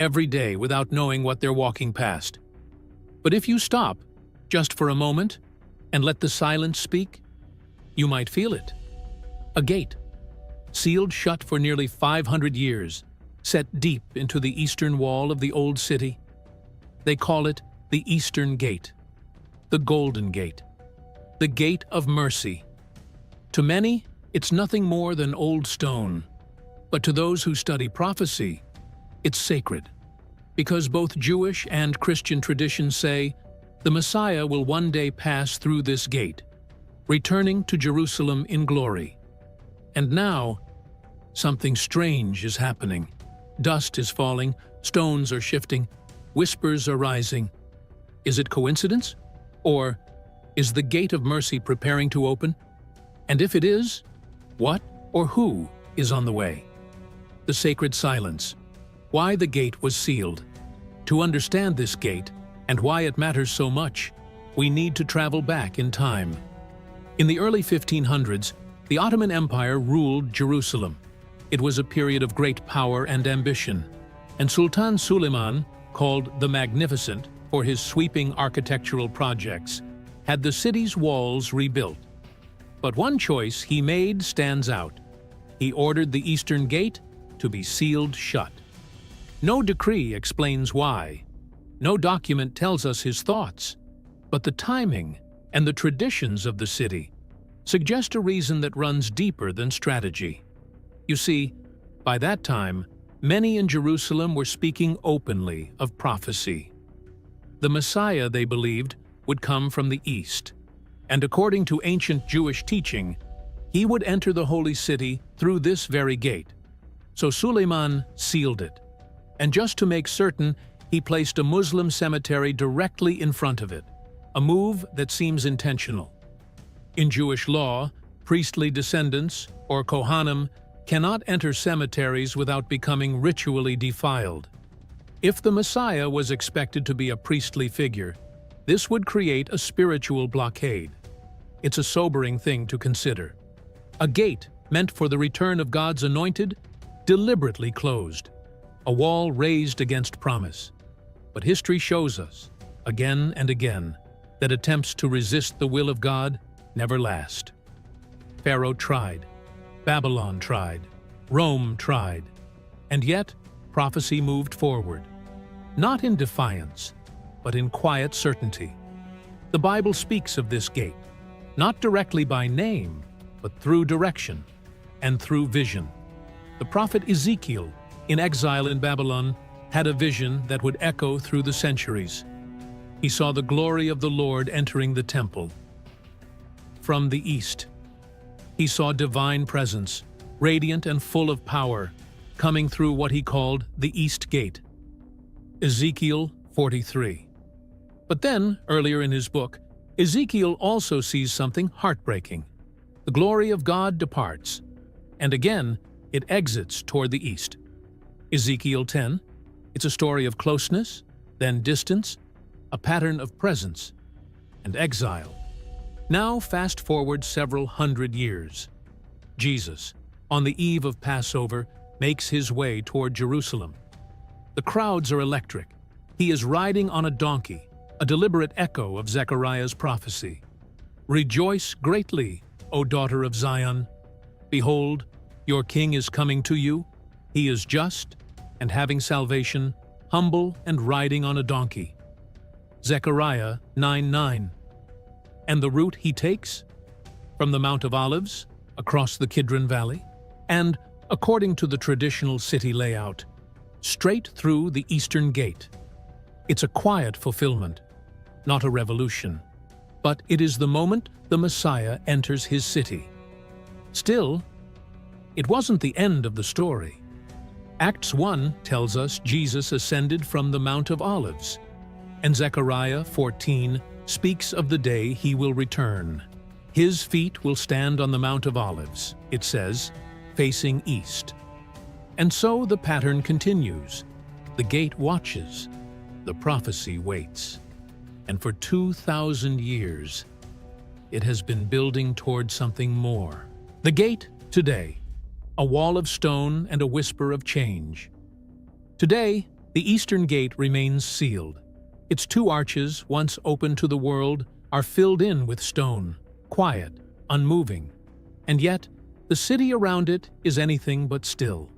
every day without knowing what they're walking past. But if you stop, just for a moment, and let the silence speak, you might feel it. A gate, sealed shut for nearly 500 years, set deep into the eastern wall of the old city. They call it the Eastern Gate, the Golden Gate, the Gate of Mercy. To many, it's nothing more than old stone, but to those who study prophecy, it's sacred, because both Jewish and Christian traditions say the Messiah will one day pass through this gate, returning to Jerusalem in glory. And now, something strange is happening. Dust is falling, stones are shifting, whispers are rising. Is it coincidence? Or is the Gate of Mercy preparing to open? And if it is, what or who is on the way? The sacred silence. Why the gate was sealed. To understand this gate, and why it matters so much, we need to travel back in time. In the early 1500s, the Ottoman Empire ruled Jerusalem. It was a period of great power and ambition, and Sultan Suleiman, called the Magnificent for his sweeping architectural projects, had the city's walls rebuilt. But one choice he made stands out. He ordered the Eastern Gate to be sealed shut. No decree explains why. No document tells us his thoughts. But the timing and the traditions of the city suggest a reason that runs deeper than strategy. You see, by that time, many in Jerusalem were speaking openly of prophecy. The Messiah, they believed, would come from the east, and according to ancient Jewish teaching, he would enter the holy city through this very gate. So Suleiman sealed it, and just to make certain, he placed a Muslim cemetery directly in front of it, a move that seems intentional. In Jewish law, priestly descendants, or Kohanim, cannot enter cemeteries without becoming ritually defiled. If the Messiah was expected to be a priestly figure, this would create a spiritual blockade. It's a sobering thing to consider. A gate meant for the return of God's anointed, deliberately closed. A wall raised against promise. But history shows us, again and again, that attempts to resist the will of God never last. Pharaoh tried. Babylon tried. Rome tried. And yet, prophecy moved forward. Not in defiance, but in quiet certainty. The Bible speaks of this gate, not directly by name, but through direction and through vision. The prophet Ezekiel, in exile in Babylon, had a vision that would echo through the centuries. He saw the glory of the Lord entering the temple. From the east, he saw divine presence, radiant and full of power, coming through what he called the East Gate. Ezekiel 43. But then, earlier in his book, Ezekiel also sees something heartbreaking. The glory of God departs, and again, it exits toward the east. Ezekiel 10, it's a story of closeness, then distance, a pattern of presence, and exile. Now fast forward several hundred years. Jesus, on the eve of Passover, makes his way toward Jerusalem. The crowds are electric. He is riding on a donkey, a deliberate echo of Zechariah's prophecy. Rejoice greatly, O daughter of Zion. Behold, your king is coming to you. He is just and having salvation, humble and riding on a donkey. Zechariah 9:9. And the route he takes? From the Mount of Olives, across the Kidron Valley, and, according to the traditional city layout, straight through the Eastern Gate. It's a quiet fulfillment, not a revolution, but it is the moment the Messiah enters his city. Still, it wasn't the end of the story. Acts 1 tells us Jesus ascended from the Mount of Olives, and Zechariah 14 speaks of the day he will return. His feet will stand on the Mount of Olives, it says, facing east. And so the pattern continues. The gate watches, the prophecy waits. And for 2,000 years, it has been building toward something more. The gate today, a wall of stone and a whisper of change. Today, The eastern gate remains sealed. Its two arches, once open to the world, are filled in with stone, quiet, unmoving. And yet, the city around it is anything but still.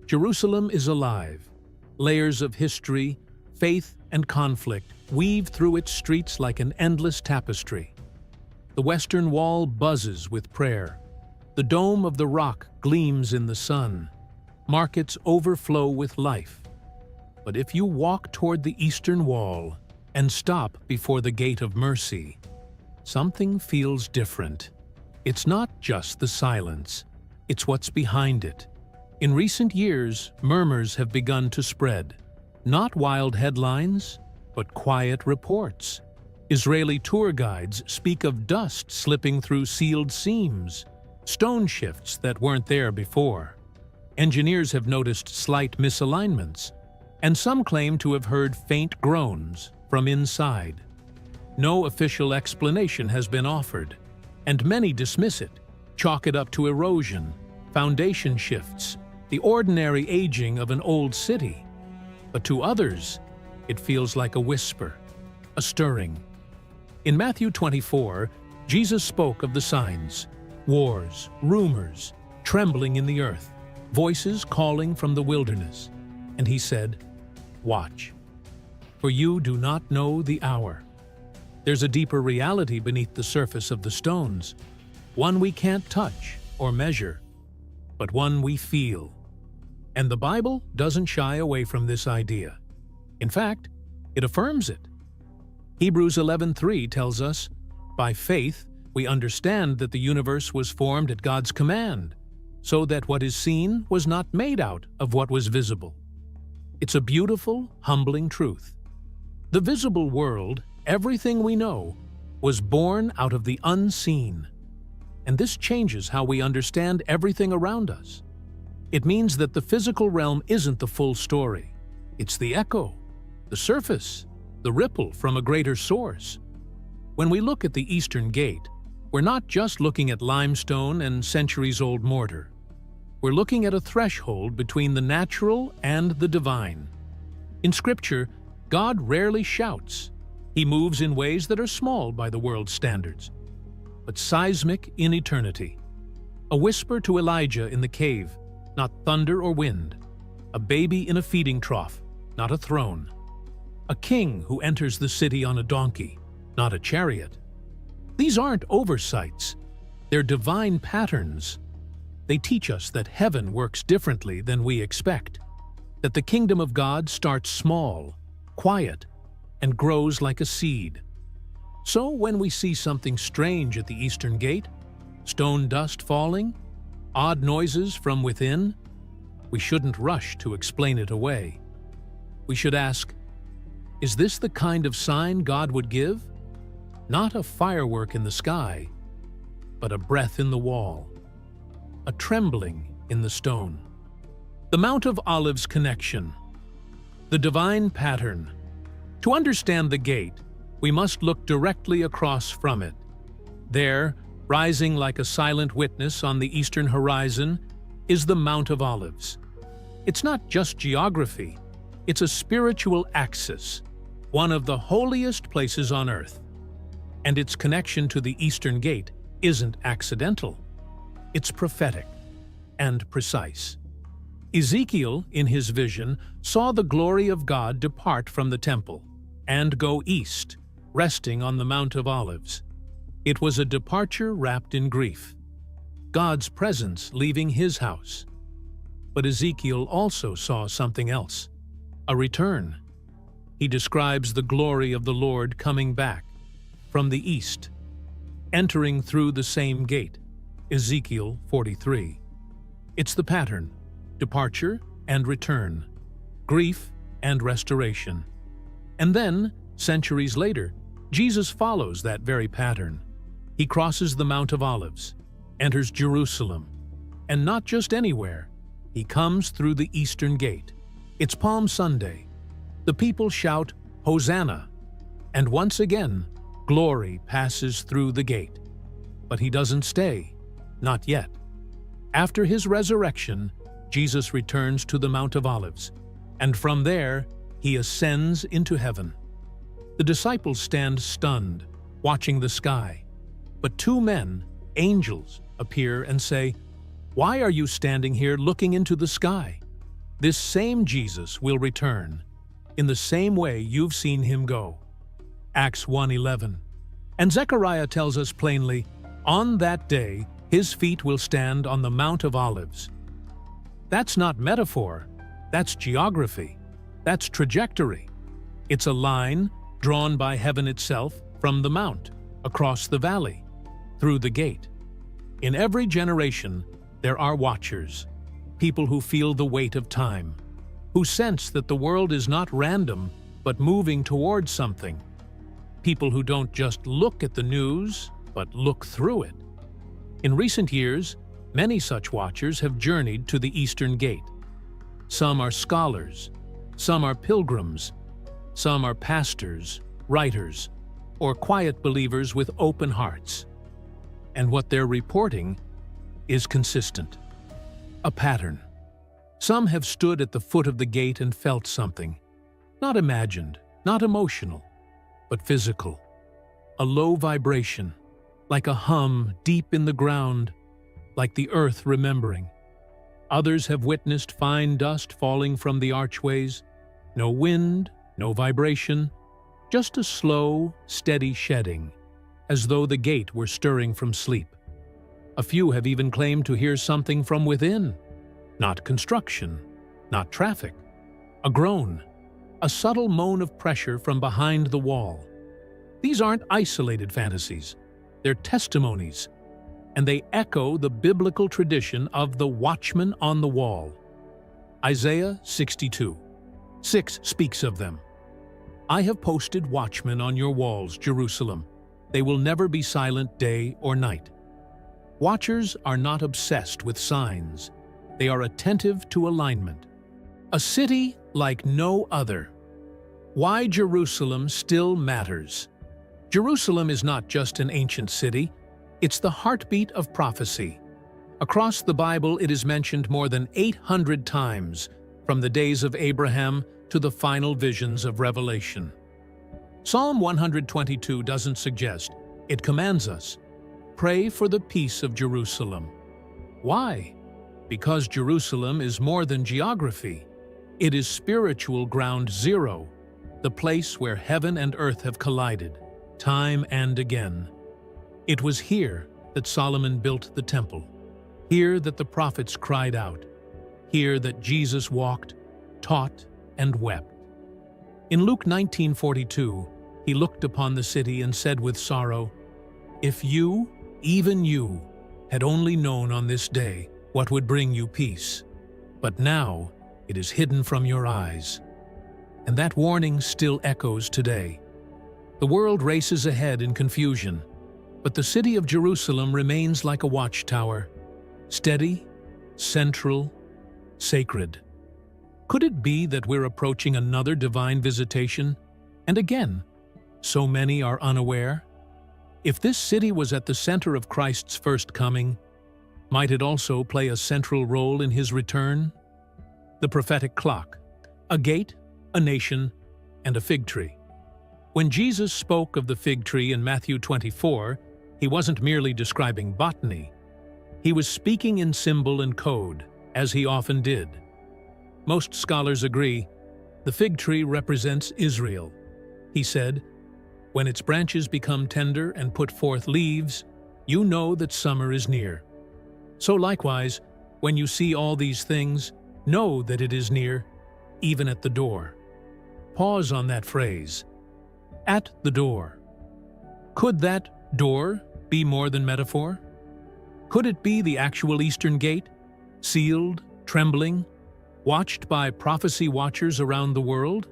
Jerusalem is alive. Layers of history, faith, and conflict weave through its streets like an endless tapestry. The western wall buzzes with prayer. The dome of the rock gleams in the sun. Markets overflow with life. But if you walk toward the eastern wall and stop before the gate of mercy, something feels different. It's not just the silence, it's what's behind it. In recent years, murmurs have begun to spread. Not wild headlines, but quiet reports. Israeli tour guides speak of dust slipping through sealed seams, stone shifts that weren't there before. Engineers have noticed slight misalignments, and some claim to have heard faint groans from inside. No official explanation has been offered, and many dismiss it, chalk it up to erosion, foundation shifts, the ordinary aging of an old city. But to others, it feels like a whisper, a stirring. In Matthew 24, Jesus spoke of the signs, wars, rumors, trembling in the earth, voices calling from the wilderness. And he said, "Watch, for you do not know the hour." There's a deeper reality beneath the surface of the stones, one we can't touch or measure, but one we feel. And the Bible doesn't shy away from this idea. In fact, it affirms it. Hebrews 11:3 tells us, "By faith we understand that the universe was formed at God's command, so that what is seen was not made out of what was visible." It's a beautiful, humbling truth. The visible world, everything we know, was born out of the unseen. And this changes how we understand everything around us. It means that the physical realm isn't the full story. It's the echo, the surface, the ripple from a greater source. When we look at the Eastern Gate, we're not just looking at limestone and centuries-old mortar. We're looking at a threshold between the natural and the divine. In Scripture, God rarely shouts. He moves in ways that are small by the world's standards, but seismic in eternity. A whisper to Elijah in the cave, not thunder or wind. A baby in a feeding trough, not a throne. A king who enters the city on a donkey, not a chariot. These aren't oversights. They're divine patterns. They teach us that heaven works differently than we expect, that the kingdom of God starts small, quiet, and grows like a seed. So when we see something strange at the Eastern Gate, stone dust falling, odd noises from within, we shouldn't rush to explain it away. We should ask, is this the kind of sign God would give? Not a firework in the sky, but a breath in the wall, a trembling in the stone. The Mount of Olives connection. The divine pattern. To understand the gate, we must look directly across from it. There, rising like a silent witness on the eastern horizon, is the Mount of Olives. It's not just geography, it's a spiritual axis, one of the holiest places on earth. And its connection to the Eastern Gate isn't accidental. It's prophetic and precise. Ezekiel, in his vision, saw the glory of God depart from the temple and go east, resting on the Mount of Olives. It was a departure wrapped in grief, God's presence leaving his house. But Ezekiel also saw something else, a return. He describes the glory of the Lord coming back from the east, entering through the same gate, Ezekiel 43. It's the pattern, departure and return, grief and restoration. And then, centuries later, Jesus follows that very pattern. He crosses the Mount of Olives, enters Jerusalem, and not just anywhere. He comes through the Eastern Gate. It's Palm Sunday. The people shout, "Hosanna!" And once again, glory passes through the gate. But he doesn't stay, not yet. After his resurrection, Jesus returns to the Mount of Olives, and from there he ascends into heaven. The disciples stand stunned, watching the sky. But two men, angels, appear and say, "Why are you standing here looking into the sky? This same Jesus will return, in the same way you've seen him go." Acts 1:11. And Zechariah tells us plainly, on that day his feet will stand on the Mount of Olives. That's not metaphor, that's geography, that's trajectory. It's a line drawn by heaven itself from the mount, across the valley, through the gate. In every generation, there are watchers, people who feel the weight of time, who sense that the world is not random, but moving towards something. People who don't just look at the news, but look through it. In recent years, many such watchers have journeyed to the Eastern Gate. Some are scholars, some are pilgrims, some are pastors, writers, or quiet believers with open hearts. And what they're reporting is consistent. A pattern. Some have stood at the foot of the gate and felt something. Not imagined, not emotional, but physical. A low vibration, like a hum deep in the ground, like the earth remembering. Others have witnessed fine dust falling from the archways. No wind, no vibration, just a slow, steady shedding, as though the gate were stirring from sleep. A few have even claimed to hear something from within. Not construction, not traffic. A groan, a subtle moan of pressure from behind the wall. These aren't isolated fantasies. They're testimonies, and they echo the biblical tradition of the watchman on the wall. Isaiah 62:6 speaks of them. "I have posted watchmen on your walls, Jerusalem. They will never be silent day or night." Watchers are not obsessed with signs. They are attentive to alignment. A city like no other. Why Jerusalem still matters. Jerusalem is not just an ancient city, it's the heartbeat of prophecy. Across the Bible, it is mentioned more than 800 times, from the days of Abraham to the final visions of Revelation. Psalm 122 doesn't suggest, it commands us. Pray for the peace of Jerusalem. Why? Because Jerusalem is more than geography. It is spiritual ground zero, the place where heaven and earth have collided, time and again. It was here that Solomon built the temple, here that the prophets cried out, here that Jesus walked, taught, and wept. In Luke 19:42, he looked upon the city and said with sorrow, "If you, even you, had only known on this day what would bring you peace, but now it is hidden from your eyes." And that warning still echoes today. The world races ahead in confusion, but the city of Jerusalem remains like a watchtower, steady, central, sacred. Could it be that we're approaching another divine visitation? And again, so many are unaware. If this city was at the center of Christ's first coming, might it also play a central role in his return? The prophetic clock, a gate, a nation, and a fig tree. When Jesus spoke of the fig tree in Matthew 24, he wasn't merely describing botany. He was speaking in symbol and code, as he often did. Most scholars agree, the fig tree represents Israel. He said, "When its branches become tender and put forth leaves, you know that summer is near. So likewise, when you see all these things, know that it is near, even at the door." Pause on that phrase. At the door. Could that door be more than metaphor? Could it be the actual Eastern Gate, sealed, trembling, watched by prophecy watchers around the world?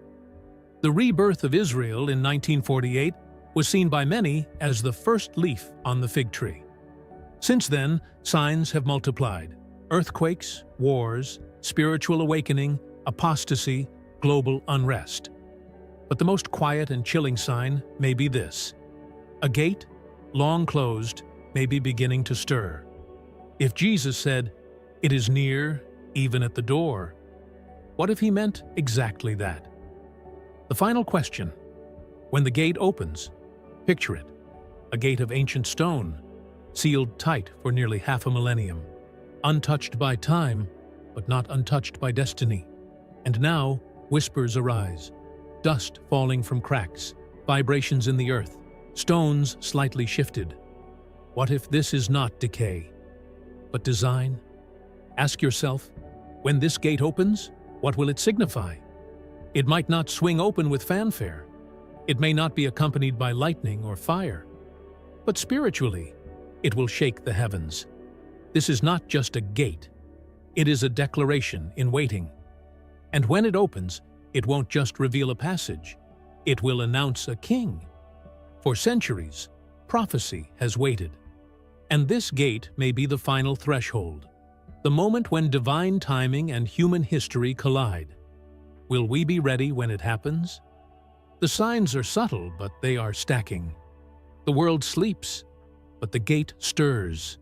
The rebirth of Israel in 1948 was seen by many as the first leaf on the fig tree. Since then, signs have multiplied: earthquakes, wars, spiritual awakening, apostasy, global unrest. But the most quiet and chilling sign may be this: a gate, long closed, may be beginning to stir. If Jesus said, "It is near, even at the door," What if he meant exactly that? The final question. When the gate opens, picture it. A gate of ancient stone, sealed tight for nearly half a millennium, untouched by time, but not untouched by destiny. And now, whispers arise, dust falling from cracks, vibrations in the earth, stones slightly shifted. What if this is not decay, but design? Ask yourself, when this gate opens, what will it signify? It might not swing open with fanfare. It may not be accompanied by lightning or fire. But spiritually, it will shake the heavens. This is not just a gate. It is a declaration in waiting. And when it opens, it won't just reveal a passage. It will announce a king. For centuries, prophecy has waited. And this gate may be the final threshold, the moment when divine timing and human history collide. Will we be ready when it happens? The signs are subtle, but they are stacking. The world sleeps, but the gate stirs,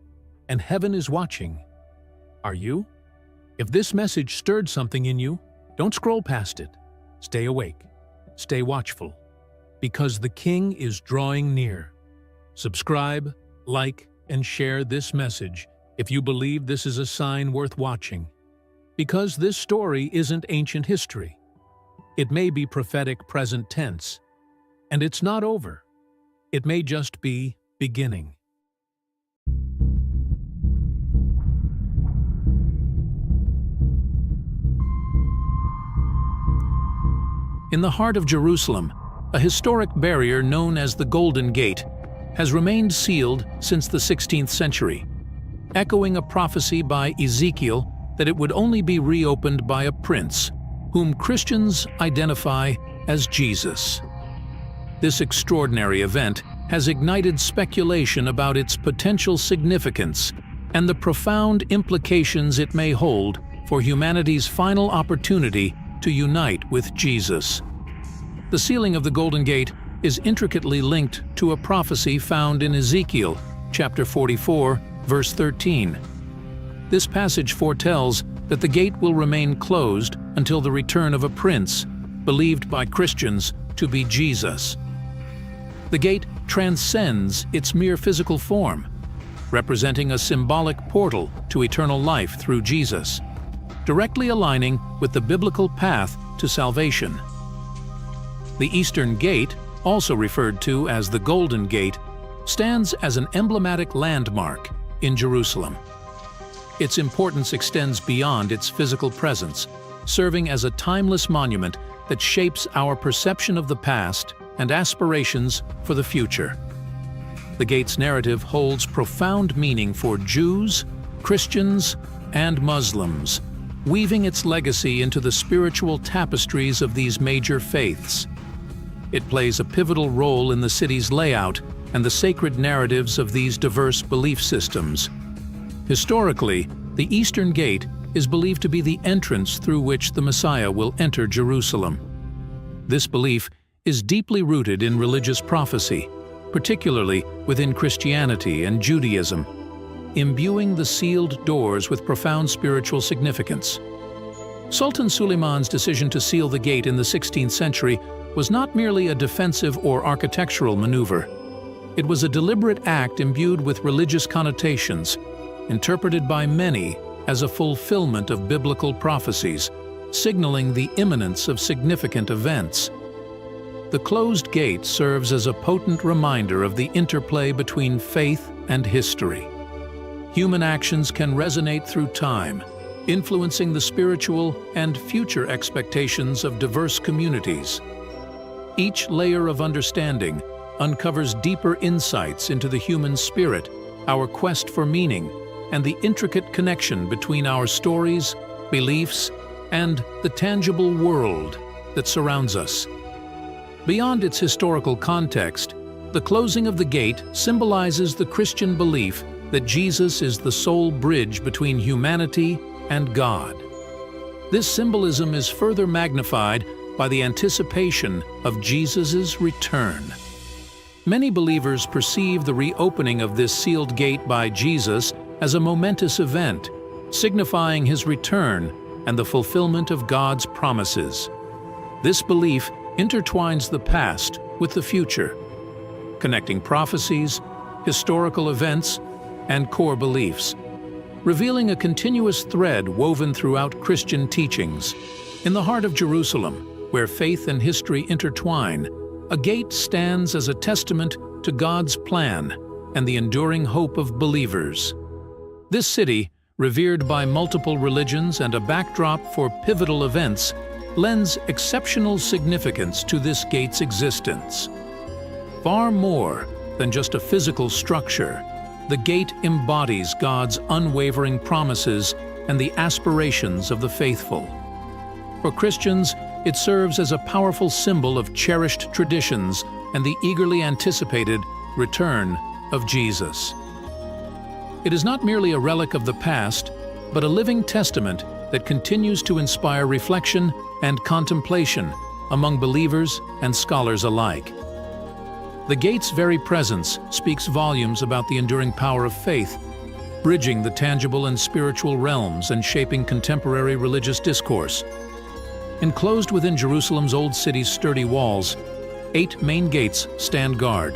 and heaven is watching. Are you? If this message stirred something in you, don't scroll past it. Stay awake. Stay watchful. Because the King is drawing near. Subscribe, like, and share this message if you believe this is a sign worth watching. Because this story isn't ancient history. It may be prophetic present tense. And it's not over. It may just be beginning. In the heart of Jerusalem, a historic barrier known as the Golden Gate has remained sealed since the 16th century, echoing a prophecy by Ezekiel that it would only be reopened by a prince, whom Christians identify as Jesus. This extraordinary event has ignited speculation about its potential significance and the profound implications it may hold for humanity's final opportunity to unite with Jesus. The sealing of the Golden Gate is intricately linked to a prophecy found in Ezekiel, chapter 44, verse 13. This passage foretells that the gate will remain closed until the return of a prince, believed by Christians to be Jesus. The gate transcends its mere physical form, representing a symbolic portal to eternal life through Jesus, directly aligning with the biblical path to salvation. The Eastern Gate, also referred to as the Golden Gate, stands as an emblematic landmark in Jerusalem. Its importance extends beyond its physical presence, serving as a timeless monument that shapes our perception of the past and aspirations for the future. The gate's narrative holds profound meaning for Jews, Christians, and Muslims, weaving its legacy into the spiritual tapestries of these major faiths. It plays a pivotal role in the city's layout and the sacred narratives of these diverse belief systems. Historically, the Eastern Gate is believed to be the entrance through which the Messiah will enter Jerusalem. This belief is deeply rooted in religious prophecy, particularly within Christianity and Judaism, imbuing the sealed doors with profound spiritual significance. Sultan Suleiman's decision to seal the gate in the 16th century was not merely a defensive or architectural maneuver. It was a deliberate act imbued with religious connotations, interpreted by many as a fulfillment of biblical prophecies, signaling the imminence of significant events. The closed gate serves as a potent reminder of the interplay between faith and history. Human actions can resonate through time, influencing the spiritual and future expectations of diverse communities. Each layer of understanding uncovers deeper insights into the human spirit, our quest for meaning, and the intricate connection between our stories, beliefs, and the tangible world that surrounds us. Beyond its historical context, the closing of the gate symbolizes the Christian belief that Jesus is the sole bridge between humanity and God. This symbolism is further magnified by the anticipation of Jesus' return. Many believers perceive the reopening of this sealed gate by Jesus as a momentous event, signifying his return and the fulfillment of God's promises. This belief intertwines the past with the future, connecting prophecies, historical events, and core beliefs, revealing a continuous thread woven throughout Christian teachings. In the heart of Jerusalem, where faith and history intertwine, a gate stands as a testament to God's plan and the enduring hope of believers. This city, revered by multiple religions and a backdrop for pivotal events, lends exceptional significance to this gate's existence. Far more than just a physical structure, the gate embodies God's unwavering promises and the aspirations of the faithful. For Christians, it serves as a powerful symbol of cherished traditions and the eagerly anticipated return of Jesus. It is not merely a relic of the past, but a living testament that continues to inspire reflection and contemplation among believers and scholars alike. The gate's very presence speaks volumes about the enduring power of faith, bridging the tangible and spiritual realms and shaping contemporary religious discourse. Enclosed within Jerusalem's old city's sturdy walls, 8 main gates stand guard.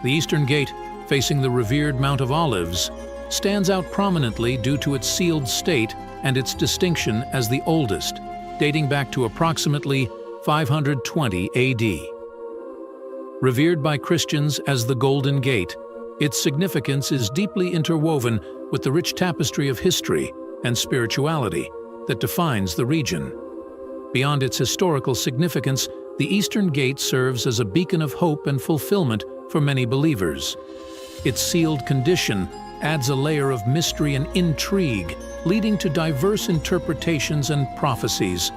The eastern gate, facing the revered Mount of Olives, stands out prominently due to its sealed state and its distinction as the oldest, dating back to approximately 520 AD. Revered by Christians as the Golden Gate, its significance is deeply interwoven with the rich tapestry of history and spirituality that defines the region. Beyond its historical significance, the Eastern Gate serves as a beacon of hope and fulfillment for many believers. Its sealed condition adds a layer of mystery and intrigue, leading to diverse interpretations and prophecies.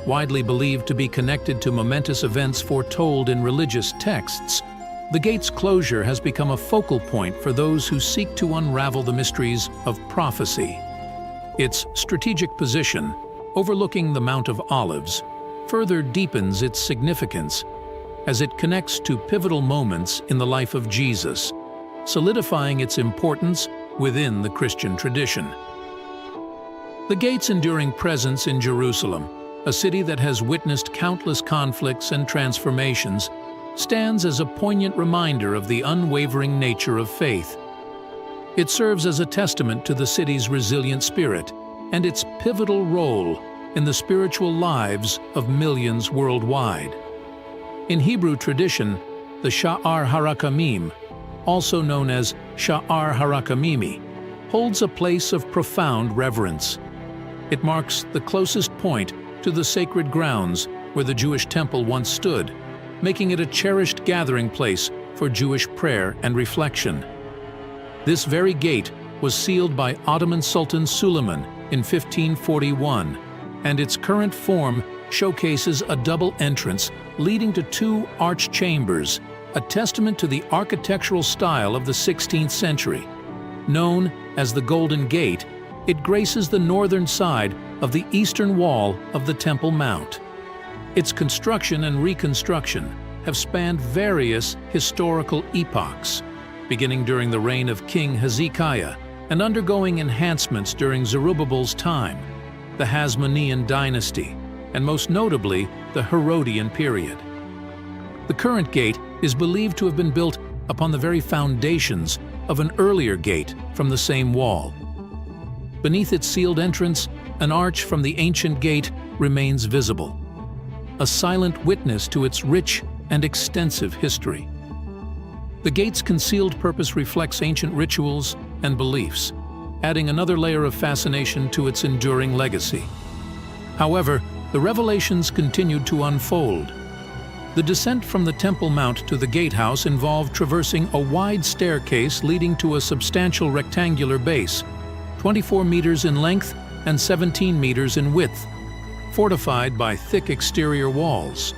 Widely believed to be connected to momentous events foretold in religious texts, the gate's closure has become a focal point for those who seek to unravel the mysteries of prophecy. Its strategic position, overlooking the Mount of Olives, further deepens its significance as it connects to pivotal moments in the life of Jesus, solidifying its importance within the Christian tradition. The gate's enduring presence in Jerusalem, a city that has witnessed countless conflicts and transformations, stands as a poignant reminder of the unwavering nature of faith. It serves as a testament to the city's resilient spirit and its pivotal role in the spiritual lives of millions worldwide. In Hebrew tradition, the Sha'ar Harakamim, also known as Sha'ar Harakamimi, holds a place of profound reverence. It marks the closest point to the sacred grounds where the Jewish temple once stood, making it a cherished gathering place for Jewish prayer and reflection. This very gate was sealed by Ottoman Sultan Suleiman in 1541, and its current form showcases a double entrance leading to 2 arched chambers, a testament to the architectural style of the 16th century. Known as the Golden Gate, it graces the northern side of the eastern wall of the Temple Mount. Its construction and reconstruction have spanned various historical epochs, beginning during the reign of King Hezekiah and undergoing enhancements during Zerubbabel's time, the Hasmonean dynasty, and most notably the Herodian period. The current gate is believed to have been built upon the very foundations of an earlier gate from the same wall. Beneath its sealed entrance, an arch from the ancient gate remains visible, a silent witness to its rich and extensive history. The gate's concealed purpose reflects ancient rituals and beliefs, adding another layer of fascination to its enduring legacy. However, the revelations continued to unfold. The descent from the Temple Mount to the gatehouse involved traversing a wide staircase leading to a substantial rectangular base, 24 meters in length and 17 meters in width, fortified by thick exterior walls.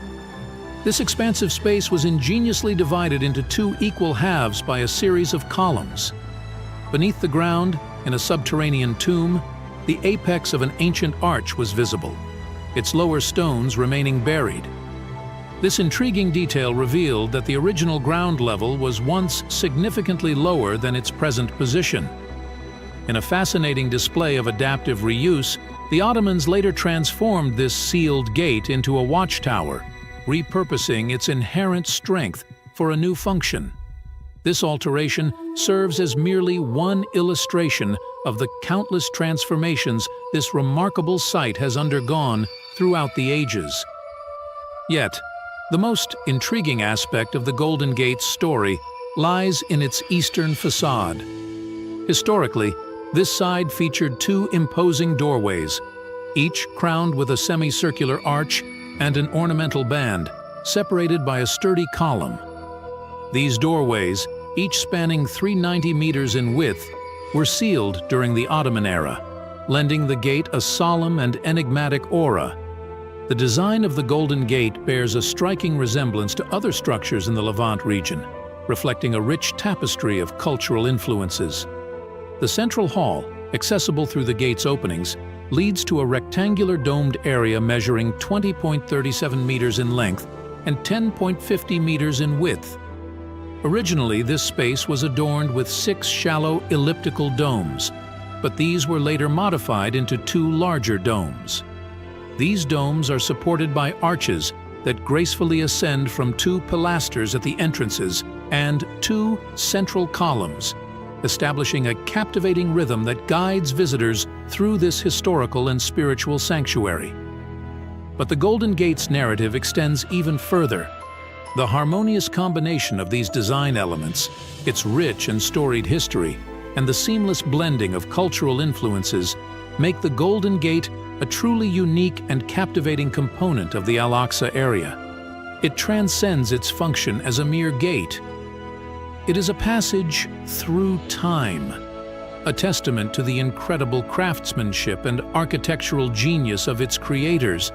This expansive space was ingeniously divided into 2 equal halves by a series of columns. Beneath the ground, in a subterranean tomb, the apex of an ancient arch was visible, its lower stones remaining buried. This intriguing detail revealed that the original ground level was once significantly lower than its present position. In a fascinating display of adaptive reuse, the Ottomans later transformed this sealed gate into a watchtower, repurposing its inherent strength for a new function. This alteration serves as merely one illustration of the countless transformations this remarkable site has undergone throughout the ages. Yet, the most intriguing aspect of the Golden Gate's story lies in its eastern facade. Historically, this side featured two imposing doorways, each crowned with a semicircular arch and an ornamental band, separated by a sturdy column. These doorways, each spanning 390 meters in width, were sealed during the Ottoman era, lending the gate a solemn and enigmatic aura. The design of the Golden Gate bears a striking resemblance to other structures in the Levant region, reflecting a rich tapestry of cultural influences. The central hall, accessible through the gate's openings, leads to a rectangular domed area measuring 20.37 meters in length and 10.50 meters in width. Originally, this space was adorned with 6 shallow elliptical domes, but these were later modified into 2 larger domes. These domes are supported by arches that gracefully ascend from 2 pilasters at the entrances and 2 central columns, establishing a captivating rhythm that guides visitors through this historical and spiritual sanctuary. But the Golden Gate's narrative extends even further. The harmonious combination of these design elements, its rich and storied history, and the seamless blending of cultural influences make the Golden Gate a truly unique and captivating component of the Al-Aqsa area. It transcends its function as a mere gate. It is a passage through time, a testament to the incredible craftsmanship and architectural genius of its creators,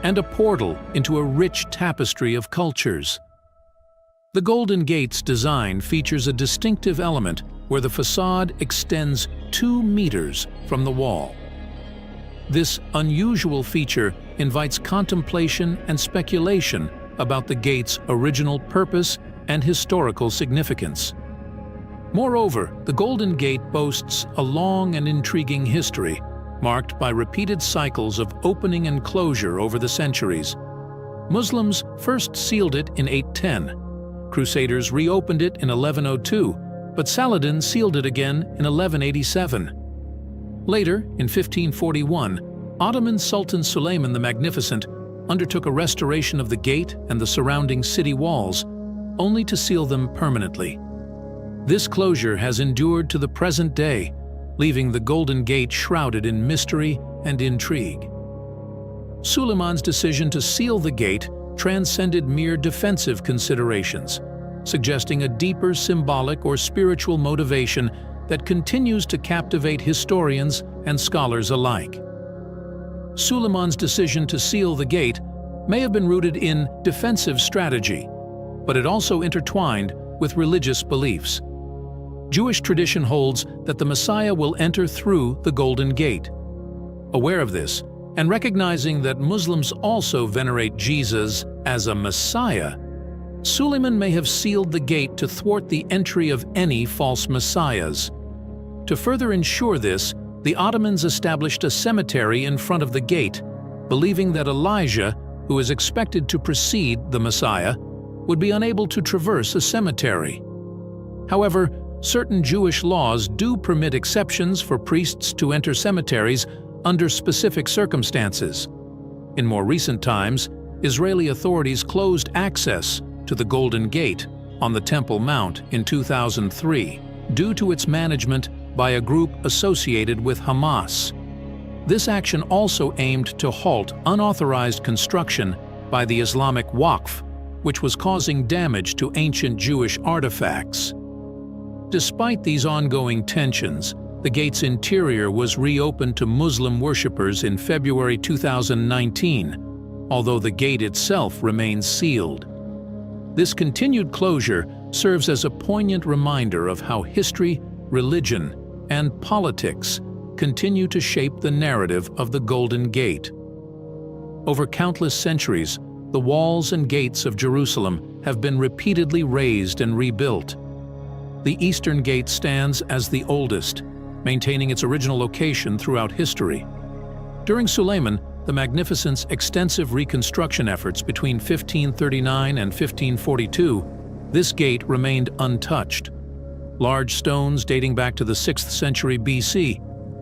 and a portal into a rich tapestry of cultures. The Golden Gate's design features a distinctive element where the facade extends 2 meters from the wall. This unusual feature invites contemplation and speculation about the gate's original purpose and historical significance. Moreover, the Golden Gate boasts a long and intriguing history, marked by repeated cycles of opening and closure over the centuries. Muslims first sealed it in 810. Crusaders reopened it in 1102, but Saladin sealed it again in 1187. Later, in 1541, Ottoman Sultan Sulayman the Magnificent undertook a restoration of the gate and the surrounding city walls, only to seal them permanently. This closure has endured to the present day, leaving the Golden Gate shrouded in mystery and intrigue. Sulayman's decision to seal the gate transcended mere defensive considerations, suggesting a deeper symbolic or spiritual motivation that continues to captivate historians and scholars alike. Sulayman's decision to seal the gate may have been rooted in defensive strategy, but it also intertwined with religious beliefs. Jewish tradition holds that the Messiah will enter through the Golden Gate. Aware of this, and recognizing that Muslims also venerate Jesus as a Messiah, Sulayman may have sealed the gate to thwart the entry of any false messiahs. To further ensure this, the Ottomans established a cemetery in front of the gate, believing that Elijah, who is expected to precede the Messiah, would be unable to traverse a cemetery. However, certain Jewish laws do permit exceptions for priests to enter cemeteries under specific circumstances. In more recent times, Israeli authorities closed access to the Golden Gate on the Temple Mount in 2003 due to its management by a group associated with Hamas. This action also aimed to halt unauthorized construction by the Islamic Waqf, which was causing damage to ancient Jewish artifacts. Despite these ongoing tensions, the gate's interior was reopened to Muslim worshippers in February 2019, although the gate itself remains sealed. This continued closure serves as a poignant reminder of how history, religion, and politics continue to shape the narrative of the Golden Gate. Over countless centuries, the walls and gates of Jerusalem have been repeatedly razed and rebuilt. The Eastern Gate stands as the oldest, maintaining its original location throughout history. During Suleiman the Magnificent's extensive reconstruction efforts between 1539 and 1542, this gate remained untouched. Large stones dating back to the 6th century BC,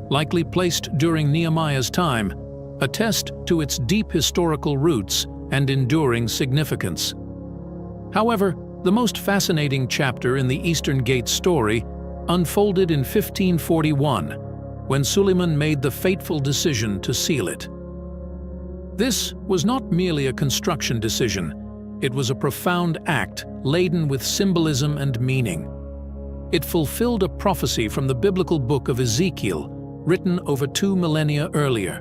likely placed during Nehemiah's time, attest to its deep historical roots and enduring significance. However, the most fascinating chapter in the Eastern Gate story unfolded in 1541, when Suleiman made the fateful decision to seal it. This was not merely a construction decision, it was a profound act laden with symbolism and meaning. It fulfilled a prophecy from the biblical book of Ezekiel, written over 2 millennia earlier.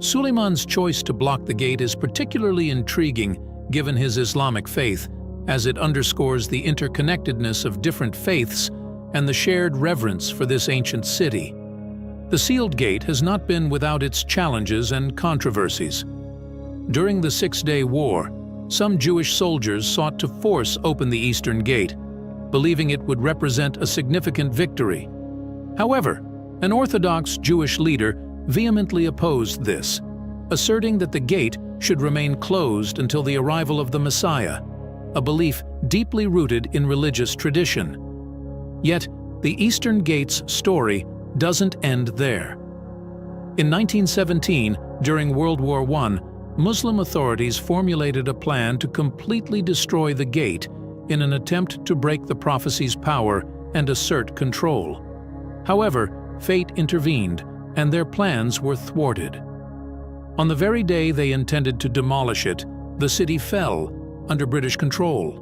Suleiman's choice to block the gate is particularly intriguing given his Islamic faith, as it underscores the interconnectedness of different faiths and the shared reverence for this ancient city. The sealed gate has not been without its challenges and controversies. During the Six-Day War, some Jewish soldiers sought to force open the Eastern Gate, believing it would represent a significant victory. However, an Orthodox Jewish leader vehemently opposed this, asserting that the gate should remain closed until the arrival of the Messiah, a belief deeply rooted in religious tradition. Yet, the Eastern Gate's story doesn't end there. In 1917, during World War I, Muslim authorities formulated a plan to completely destroy the gate in an attempt to break the prophecy's power and assert control. However, fate intervened, and their plans were thwarted. On the very day they intended to demolish it, the city fell under British control.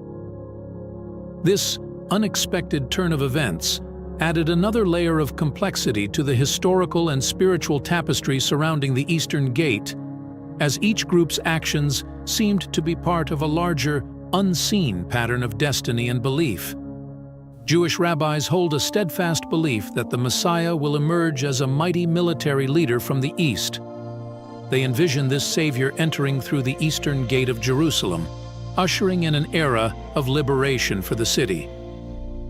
This unexpected turn of events added another layer of complexity to the historical and spiritual tapestry surrounding the Eastern Gate, as each group's actions seemed to be part of a larger, unseen pattern of destiny and belief. Jewish rabbis hold a steadfast belief that the Messiah will emerge as a mighty military leader from the East. They envision this Savior entering through the Eastern Gate of Jerusalem, ushering in an era of liberation for the city.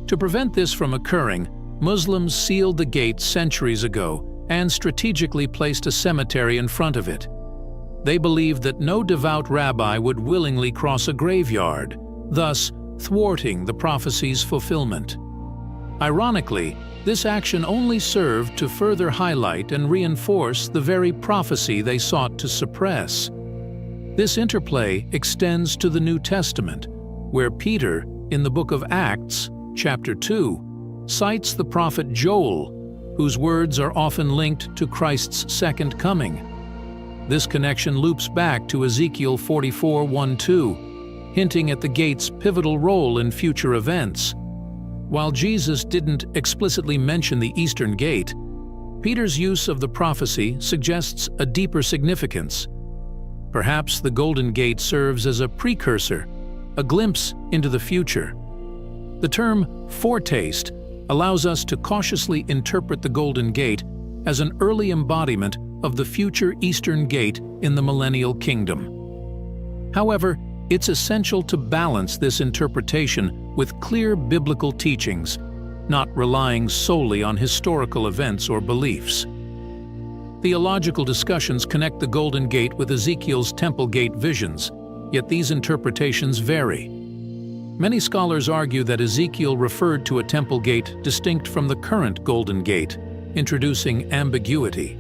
To prevent this from occurring, Muslims sealed the gate centuries ago and strategically placed a cemetery in front of it. They believed that no devout rabbi would willingly cross a graveyard, thus thwarting the prophecy's fulfillment. Ironically, this action only served to further highlight and reinforce the very prophecy they sought to suppress. This interplay extends to the New Testament, where Peter, in the book of Acts, chapter 2, cites the prophet Joel, whose words are often linked to Christ's second coming. This connection loops back to Ezekiel 44:1-2, hinting at the gate's pivotal role in future events. While Jesus didn't explicitly mention the Eastern Gate, Peter's use of the prophecy suggests a deeper significance. Perhaps the Golden Gate serves as a precursor, a glimpse into the future. The term foretaste allows us to cautiously interpret the Golden Gate as an early embodiment of the future Eastern Gate in the Millennial Kingdom. However, it's essential to balance this interpretation with clear biblical teachings, not relying solely on historical events or beliefs. Theological discussions connect the Golden Gate with Ezekiel's Temple Gate visions, yet these interpretations vary. Many scholars argue that Ezekiel referred to a temple gate distinct from the current Golden Gate, introducing ambiguity.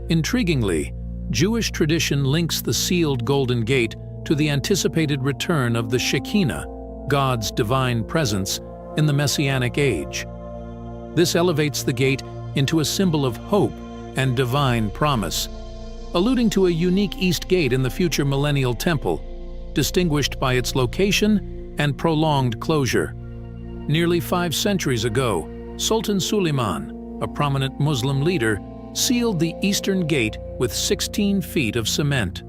Intriguingly, Jewish tradition links the sealed Golden Gate to the anticipated return of the Shekinah, God's divine presence, in the Messianic age. This elevates the gate into a symbol of hope and divine promise, alluding to a unique East Gate in the future millennial temple, distinguished by its location and prolonged closure. Nearly 5 centuries ago, Sultan Suleiman, a prominent Muslim leader, sealed the Eastern Gate with 16 feet of cement.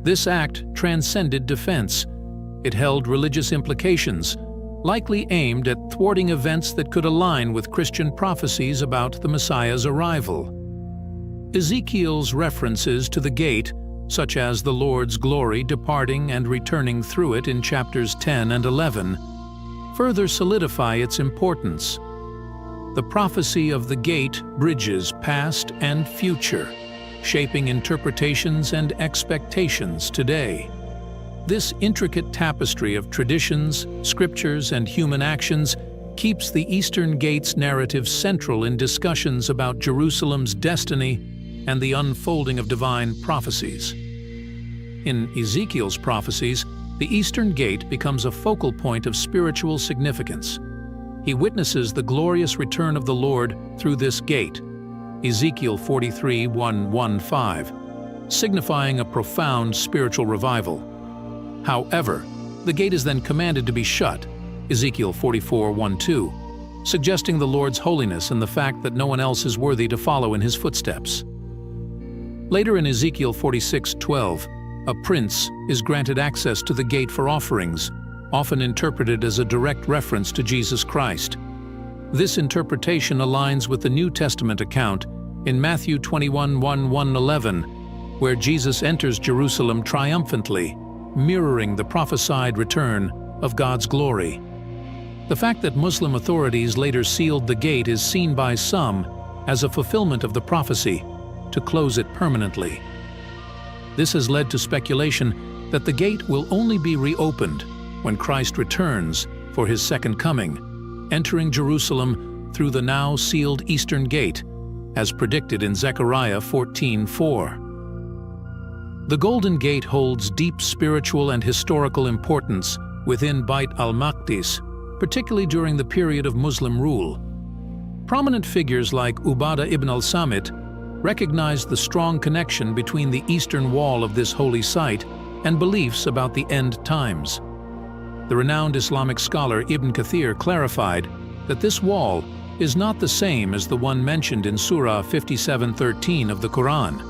This act transcended defense. It held religious implications, likely aimed at thwarting events that could align with Christian prophecies about the Messiah's arrival. Ezekiel's references to the gate, such as the Lord's glory departing and returning through it in chapters 10 and 11, further solidify its importance. The prophecy of the gate bridges past and future, shaping interpretations and expectations today. This intricate tapestry of traditions, scriptures, and human actions keeps the Eastern Gate's narrative central in discussions about Jerusalem's destiny and the unfolding of divine prophecies. In Ezekiel's prophecies, the Eastern Gate becomes a focal point of spiritual significance. He witnesses the glorious return of the Lord through this gate, Ezekiel 43:1-5, signifying a profound spiritual revival. However, the gate is then commanded to be shut, Ezekiel 44:1-2, suggesting the Lord's holiness and the fact that no one else is worthy to follow in his footsteps. Later in Ezekiel 46:12, a prince is granted access to the gate for offerings, often interpreted as a direct reference to Jesus Christ. This interpretation aligns with the New Testament account in Matthew 21:1-11, where Jesus enters Jerusalem triumphantly, mirroring the prophesied return of God's glory. The fact that Muslim authorities later sealed the gate is seen by some as a fulfillment of the prophecy to close it permanently. This has led to speculation that the gate will only be reopened when Christ returns for his second coming, entering Jerusalem through the now sealed Eastern Gate, as predicted in Zechariah 14:4. The Golden Gate holds deep spiritual and historical importance within Bait al-Maqdis, particularly during the period of Muslim rule. Prominent figures like Ubadah ibn al-Samit recognized the strong connection between the eastern wall of this holy site and beliefs about the end times. The renowned Islamic scholar Ibn Kathir clarified that this wall is not the same as the one mentioned in Surah 57:13 of the Quran.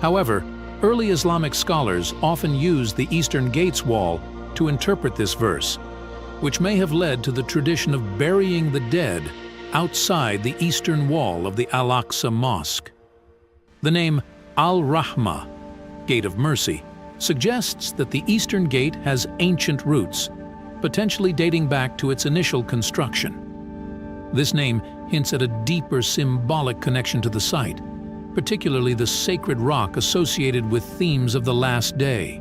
However, early Islamic scholars often used the Eastern Gate's wall to interpret this verse, which may have led to the tradition of burying the dead outside the eastern wall of the Al-Aqsa Mosque. The name Al-Rahmah, Gate of Mercy, suggests that the Eastern Gate has ancient roots, potentially dating back to its initial construction. This name hints at a deeper symbolic connection to the site, particularly the sacred rock associated with themes of the last day.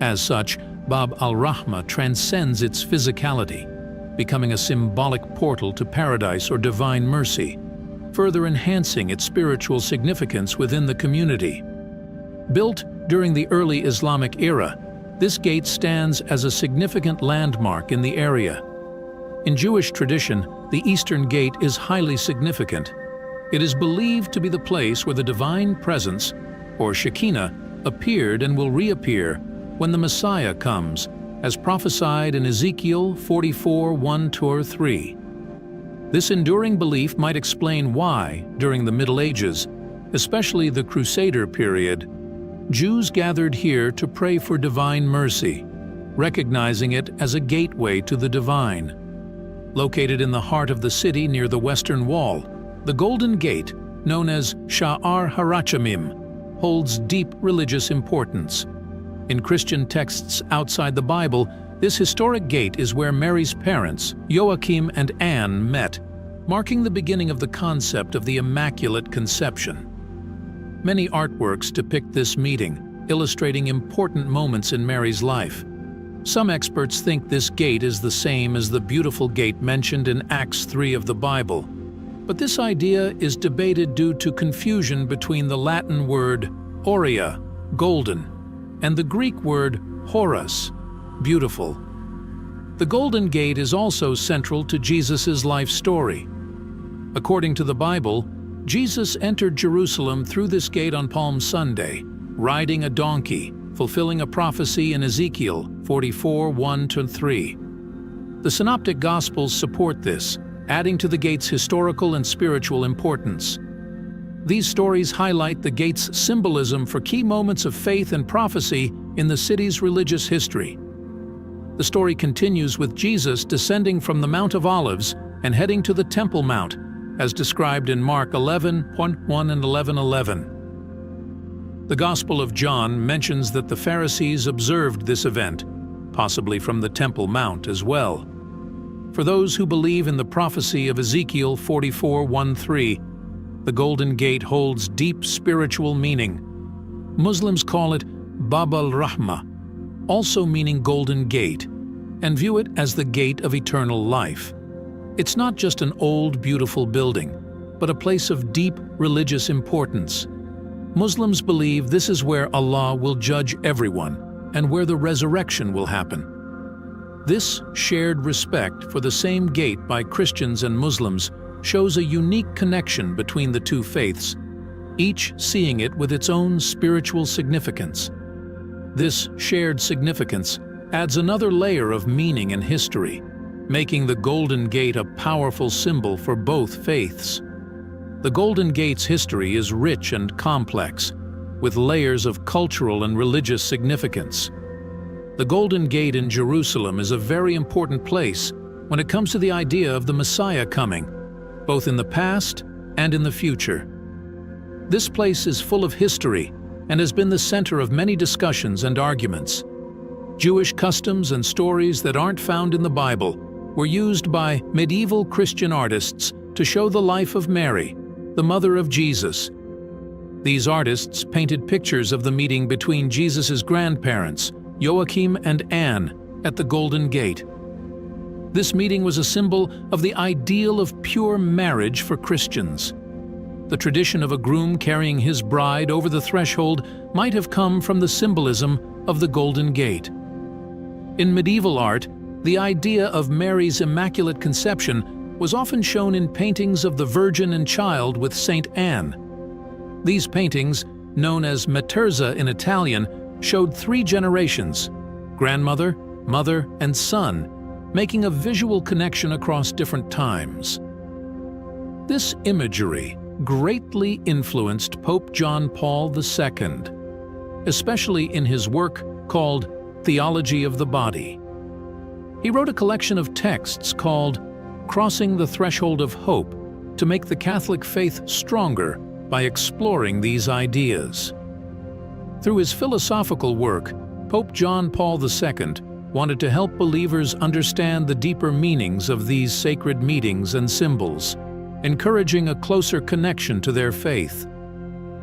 As such, Bab al-Rahmah transcends its physicality, becoming a symbolic portal to paradise or divine mercy, further enhancing its spiritual significance within the community. Built during the early Islamic era, this gate stands as a significant landmark in the area. In Jewish tradition, the Eastern Gate is highly significant. It is believed to be the place where the divine presence, or Shekinah, appeared and will reappear when the Messiah comes, as prophesied in Ezekiel 44:1-3. This enduring belief might explain why, during the Middle Ages, especially the Crusader period, Jews gathered here to pray for divine mercy, recognizing it as a gateway to the divine. Located in the heart of the city near the Western Wall, the Golden Gate, known as Sha'ar Harachamim, holds deep religious importance. In Christian texts outside the Bible, this historic gate is where Mary's parents, Joachim and Anne, met, marking the beginning of the concept of the Immaculate Conception. Many artworks depict this meeting, illustrating important moments in Mary's life. Some experts think this gate is the same as the beautiful gate mentioned in Acts 3 of the Bible, but this idea is debated due to confusion between the Latin word aurea, golden, and the Greek word horos, beautiful. The Golden Gate is also central to Jesus' life story. According to the Bible, Jesus entered Jerusalem through this gate on Palm Sunday, riding a donkey, fulfilling a prophecy in Ezekiel 44:1-3. The Synoptic Gospels support this, adding to the gate's historical and spiritual importance. These stories highlight the gate's symbolism for key moments of faith and prophecy in the city's religious history. The story continues with Jesus descending from the Mount of Olives and heading to the Temple Mount, as described in Mark 11:1 and 11:11. The Gospel of John mentions that the Pharisees observed this event, possibly from the Temple Mount as well. For those who believe in the prophecy of Ezekiel 44:1-3, the Golden Gate holds deep spiritual meaning. Muslims call it Bab al-Rahmah, also meaning Golden Gate, and view it as the gate of eternal life. It's not just an old, beautiful building, but a place of deep religious importance. Muslims believe this is where Allah will judge everyone and where the resurrection will happen. This shared respect for the same gate by Christians and Muslims shows a unique connection between the two faiths, each seeing it with its own spiritual significance. This shared significance adds another layer of meaning and history, making the Golden Gate a powerful symbol for both faiths. The Golden Gate's history is rich and complex, with layers of cultural and religious significance. The Golden Gate in Jerusalem is a very important place when it comes to the idea of the Messiah coming, both in the past and in the future. This place is full of history and has been the center of many discussions and arguments. Jewish customs and stories that aren't found in the Bible were used by medieval Christian artists to show the life of Mary, the mother of Jesus. These artists painted pictures of the meeting between Jesus' grandparents, Joachim and Anne, at the Golden Gate. This meeting was a symbol of the ideal of pure marriage for Christians. The tradition of a groom carrying his bride over the threshold might have come from the symbolism of the Golden Gate. In medieval art, the idea of Mary's Immaculate Conception was often shown in paintings of the Virgin and Child with Saint Anne. These paintings, known as materza in Italian, showed three generations: grandmother, mother, and son, making a visual connection across different times. This imagery greatly influenced Pope John Paul II, especially in his work called Theology of the Body. He wrote a collection of texts called Crossing the Threshold of Hope to make the Catholic faith stronger by exploring these ideas. Through his philosophical work, Pope John Paul II wanted to help believers understand the deeper meanings of these sacred meetings and symbols, encouraging a closer connection to their faith.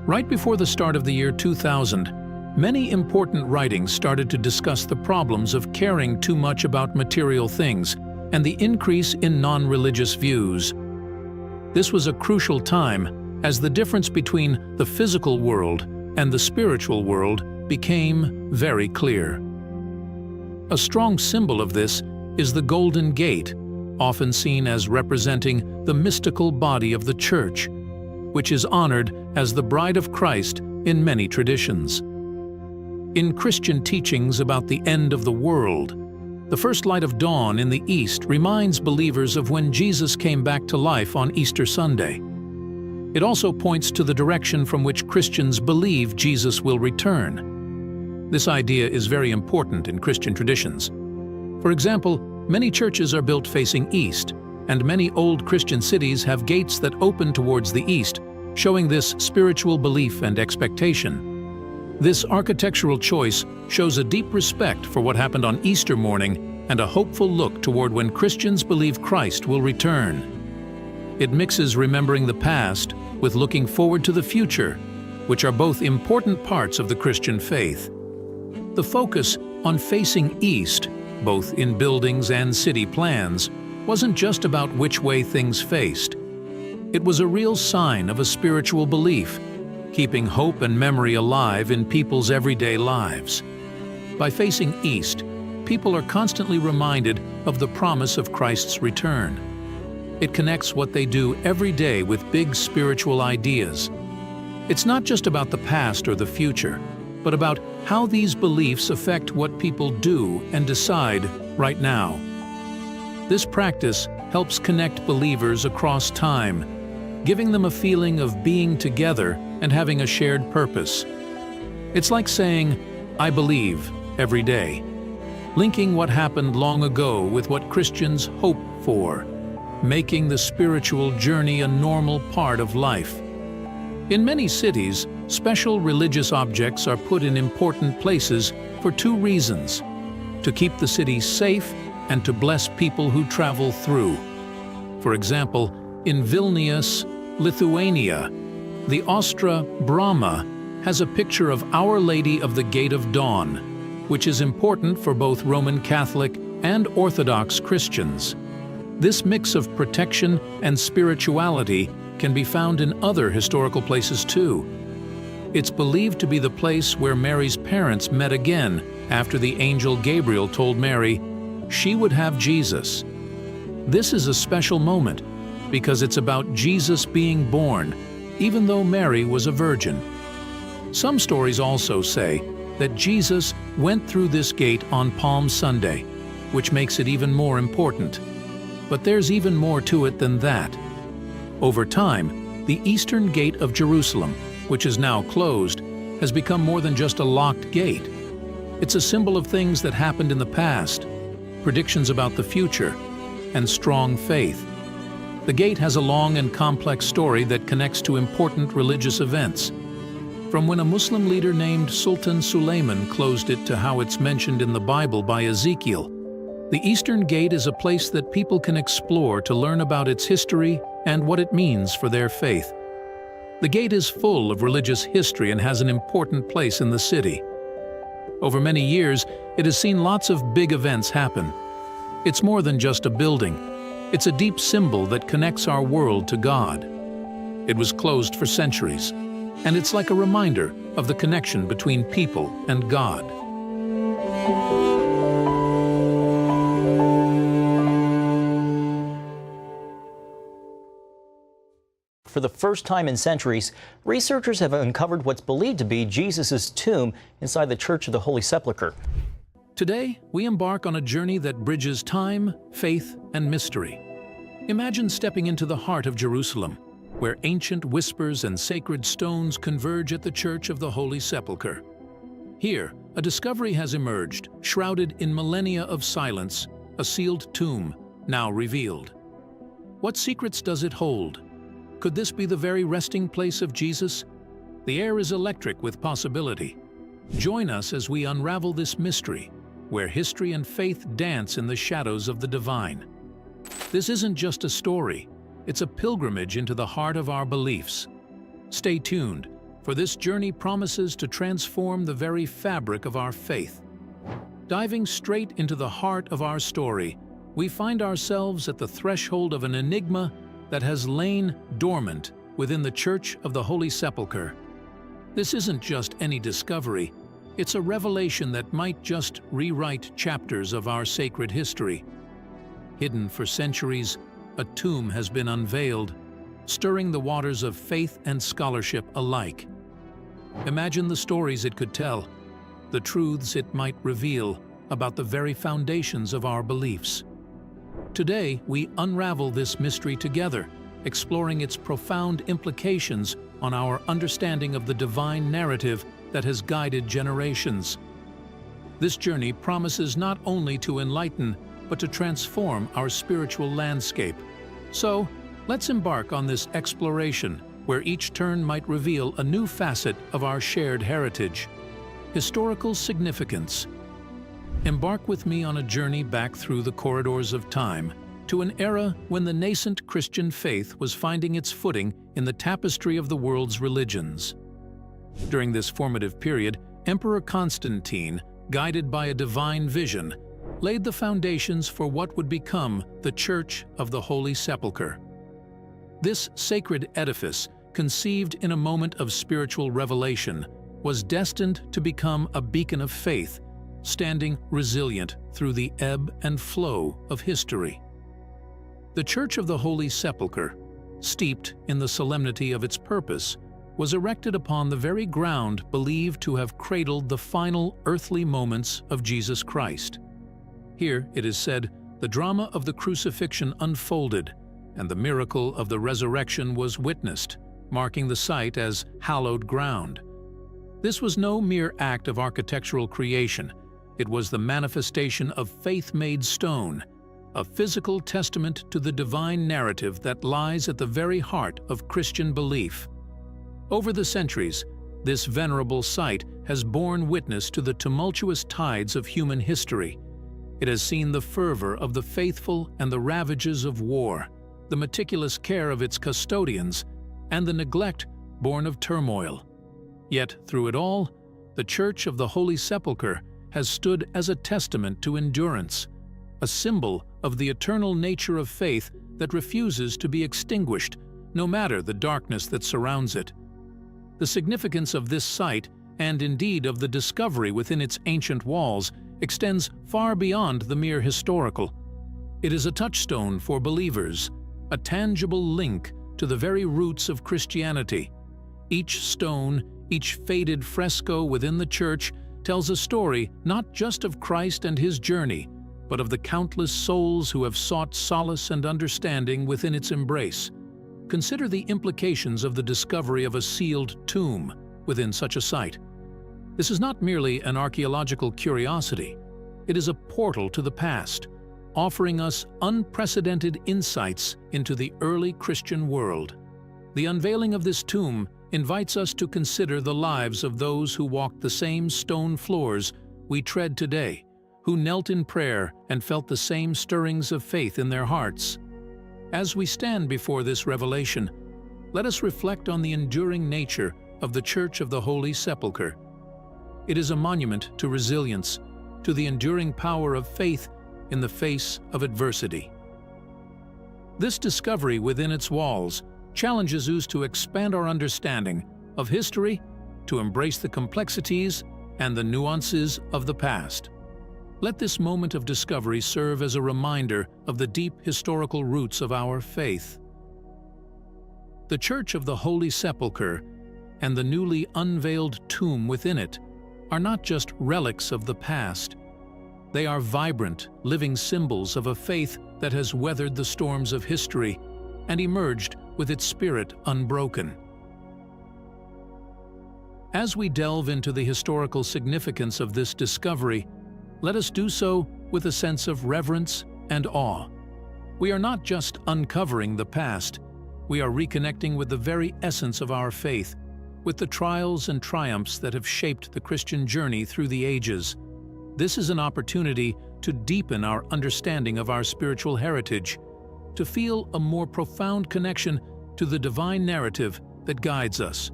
Right before the start of the year 2000, many important writings started to discuss the problems of caring too much about material things and the increase in non-religious views. This was a crucial time as the difference between the physical world and the spiritual world became very clear. A strong symbol of this is the Golden Gate, often seen as representing the mystical body of the Church, which is honored as the Bride of Christ in many traditions. In Christian teachings about the end of the world, the first light of dawn in the East reminds believers of when Jesus came back to life on Easter Sunday. It also points to the direction from which Christians believe Jesus will return. This idea is very important in Christian traditions. For example, many churches are built facing east, and many old Christian cities have gates that open towards the east, showing this spiritual belief and expectation. This architectural choice shows a deep respect for what happened on Easter morning and a hopeful look toward when Christians believe Christ will return. It mixes remembering the past with looking forward to the future, which are both important parts of the Christian faith. The focus on facing east, both in buildings and city plans, wasn't just about which way things faced. It was a real sign of a spiritual belief, keeping hope and memory alive in people's everyday lives. By facing east, people are constantly reminded of the promise of Christ's return. It connects what they do every day with big spiritual ideas. It's not just about the past or the future, but about how these beliefs affect what people do and decide right now. This practice helps connect believers across time, giving them a feeling of being together and having a shared purpose. It's like saying, "I believe," every day, linking what happened long ago with what Christians hope for, making the spiritual journey a normal part of life. In many cities, special religious objects are put in important places for two reasons: to keep the city safe and to bless people who travel through. For example, in Vilnius, Lithuania, the Ostra Brahma has a picture of Our Lady of the Gate of Dawn, which is important for both Roman Catholic and Orthodox Christians. This mix of protection and spirituality can be found in other historical places too. It's believed to be the place where Mary's parents met again after the angel Gabriel told Mary she would have Jesus. This is a special moment because it's about Jesus being born, even though Mary was a virgin. Some stories also say that Jesus went through this gate on Palm Sunday, which makes it even more important. But there's even more to it than that. Over time, the Eastern Gate of Jerusalem, which is now closed, has become more than just a locked gate. It's a symbol of things that happened in the past, predictions about the future, and strong faith. The gate has a long and complex story that connects to important religious events, from when a Muslim leader named Sultan Suleiman closed it to how it's mentioned in the Bible by Ezekiel. The Eastern Gate is a place that people can explore to learn about its history and what it means for their faith. The gate is full of religious history and has an important place in the city. Over many years, it has seen lots of big events happen. It's more than just a building. It's a deep symbol that connects our world to God. It was closed for centuries, and it's like a reminder of the connection between people and God. For the first time in centuries, researchers have uncovered what's believed to be Jesus' tomb inside the Church of the Holy Sepulchre. Today, we embark on a journey that bridges time, faith, and mystery. Imagine stepping into the heart of Jerusalem, where ancient whispers and sacred stones converge at the Church of the Holy Sepulchre. Here, a discovery has emerged, shrouded in millennia of silence, a sealed tomb, now revealed. What secrets does it hold? Could this be the very resting place of Jesus? The air is electric with possibility. Join us as we unravel this mystery, where history and faith dance in the shadows of the divine. This isn't just a story. It's a pilgrimage into the heart of our beliefs. Stay tuned, for this journey promises to transform the very fabric of our faith. Diving straight into the heart of our story, we find ourselves at the threshold of an enigma that has lain dormant within the Church of the Holy Sepulchre. This isn't just any discovery. It's a revelation that might just rewrite chapters of our sacred history. Hidden for centuries, a tomb has been unveiled, stirring the waters of faith and scholarship alike. Imagine the stories it could tell, the truths it might reveal about the very foundations of our beliefs. Today, we unravel this mystery together, exploring its profound implications on our understanding of the divine narrative that has guided generations. This journey promises not only to enlighten, but to transform our spiritual landscape. So, let's embark on this exploration, where each turn might reveal a new facet of our shared heritage. Historical significance. Embark with me on a journey back through the corridors of time, to an era when the nascent Christian faith was finding its footing in the tapestry of the world's religions. During this formative period, Emperor Constantine, guided by a divine vision, laid the foundations for what would become the Church of the Holy Sepulchre. This sacred edifice, conceived in a moment of spiritual revelation, was destined to become a beacon of faith, standing resilient through the ebb and flow of history. The Church of the Holy Sepulchre, steeped in the solemnity of its purpose, was erected upon the very ground believed to have cradled the final earthly moments of Jesus Christ. Here, it is said, the drama of the crucifixion unfolded, and the miracle of the resurrection was witnessed, marking the site as hallowed ground. This was no mere act of architectural creation. It was the manifestation of faith-made stone, a physical testament to the divine narrative that lies at the very heart of Christian belief. Over the centuries, this venerable site has borne witness to the tumultuous tides of human history. It has seen the fervor of the faithful and the ravages of war, the meticulous care of its custodians, and the neglect born of turmoil. Yet, through it all, the Church of the Holy Sepulchre has stood as a testament to endurance, a symbol of the eternal nature of faith that refuses to be extinguished, no matter the darkness that surrounds it. The significance of this site, and indeed of the discovery within its ancient walls, extends far beyond the mere historical. It is a touchstone for believers, a tangible link to the very roots of Christianity. Each stone, each faded fresco within the church tells a story not just of Christ and his journey, but of the countless souls who have sought solace and understanding within its embrace. Consider the implications of the discovery of a sealed tomb within such a site. This is not merely an archaeological curiosity. It is a portal to the past, offering us unprecedented insights into the early Christian world. The unveiling of this tomb invites us to consider the lives of those who walked the same stone floors we tread today, who knelt in prayer and felt the same stirrings of faith in their hearts. As we stand before this revelation, let us reflect on the enduring nature of the Church of the Holy Sepulchre. It is a monument to resilience, to the enduring power of faith in the face of adversity. This discovery within its walls challenges us to expand our understanding of history, to embrace the complexities and the nuances of the past. Let this moment of discovery serve as a reminder of the deep historical roots of our faith. The Church of the Holy Sepulchre and the newly unveiled tomb within it are not just relics of the past. They are vibrant, living symbols of a faith that has weathered the storms of history and emerged with its spirit unbroken. As we delve into the historical significance of this discovery, let us do so with a sense of reverence and awe. We are not just uncovering the past, we are reconnecting with the very essence of our faith, with the trials and triumphs that have shaped the Christian journey through the ages. This is an opportunity to deepen our understanding of our spiritual heritage, to feel a more profound connection to the divine narrative that guides us.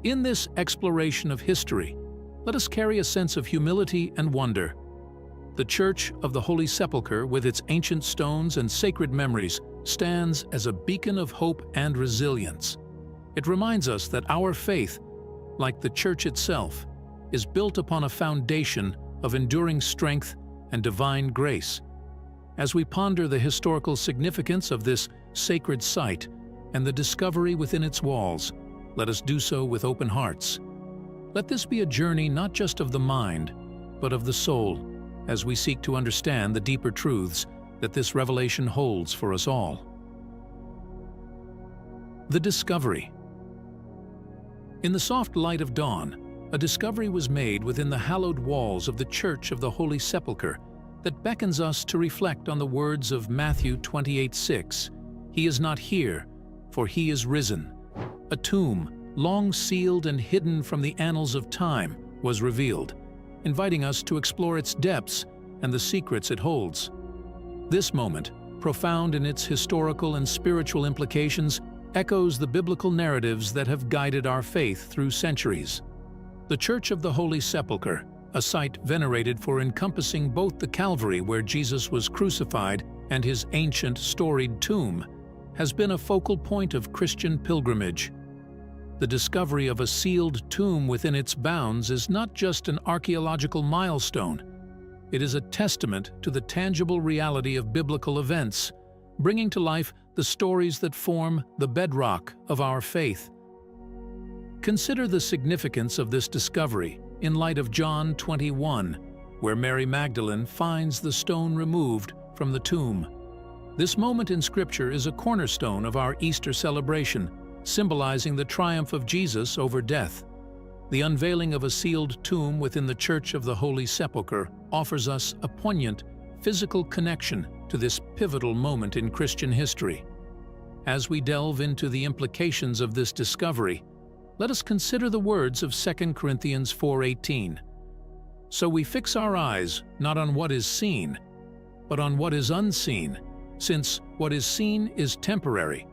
In this exploration of history, let us carry a sense of humility and wonder. The Church of the Holy Sepulchre, with its ancient stones and sacred memories, stands as a beacon of hope and resilience. It reminds us that our faith, like the Church itself, is built upon a foundation of enduring strength and divine grace. As we ponder the historical significance of this sacred site and the discovery within its walls, let us do so with open hearts. Let this be a journey not just of the mind, but of the soul, as we seek to understand the deeper truths that this revelation holds for us all. The discovery. In the soft light of dawn, a discovery was made within the hallowed walls of the Church of the Holy Sepulchre that beckons us to reflect on the words of Matthew 28:6. He is not here, for he is risen. A tomb, long sealed and hidden from the annals of time, was revealed, inviting us to explore its depths and the secrets it holds. This moment, profound in its historical and spiritual implications, echoes the biblical narratives that have guided our faith through centuries. The Church of the Holy Sepulchre, a site venerated for encompassing both the Calvary where Jesus was crucified and his ancient storied tomb, has been a focal point of Christian pilgrimage. The discovery of a sealed tomb within its bounds is not just an archaeological milestone. It is a testament to the tangible reality of biblical events, bringing to life the stories that form the bedrock of our faith. Consider the significance of this discovery in light of John 21, where Mary Magdalene finds the stone removed from the tomb. This moment in Scripture is a cornerstone of our Easter celebration, symbolizing the triumph of Jesus over death. The unveiling of a sealed tomb within the Church of the Holy Sepulchre offers us a poignant, physical connection to this pivotal moment in Christian history. As we delve into the implications of this discovery, let us consider the words of 2 Corinthians 4:18. So we fix our eyes not on what is seen, but on what is unseen, since what is seen is temporary,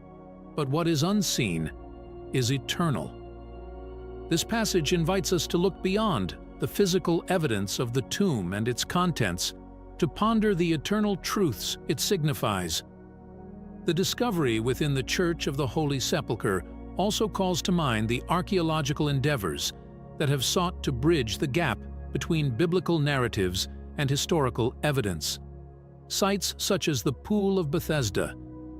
but what is unseen is eternal. This passage invites us to look beyond the physical evidence of the tomb and its contents, to ponder the eternal truths it signifies. The discovery within the Church of the Holy Sepulchre also calls to mind the archaeological endeavors that have sought to bridge the gap between biblical narratives and historical evidence. Sites such as the Pool of Bethesda,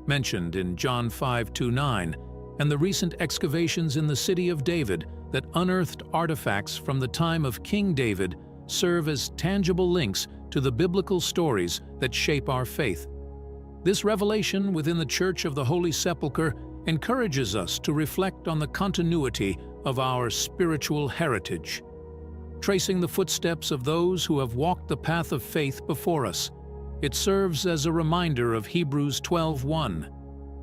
mentioned in John 5:29, and the recent excavations in the city of David that unearthed artifacts from the time of King David serve as tangible links to the biblical stories that shape our faith. This revelation within the Church of the Holy Sepulchre encourages us to reflect on the continuity of our spiritual heritage. Tracing the footsteps of those who have walked the path of faith before us, it serves as a reminder of Hebrews 12:1.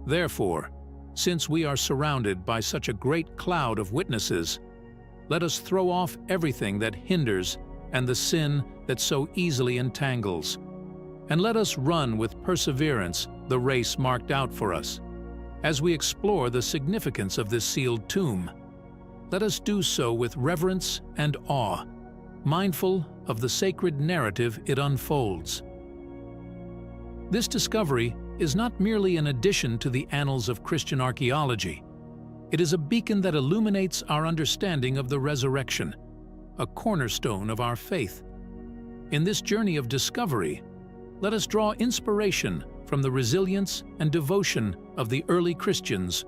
Therefore, since we are surrounded by such a great cloud of witnesses, let us throw off everything that hinders and the sin that so easily entangles, and let us run with perseverance the race marked out for us. As we explore the significance of this sealed tomb, let us do so with reverence and awe, mindful of the sacred narrative it unfolds. This discovery is not merely an addition to the annals of Christian archaeology. It is a beacon that illuminates our understanding of the resurrection, a cornerstone of our faith. In this journey of discovery, let us draw inspiration from the resilience and devotion of the early Christians,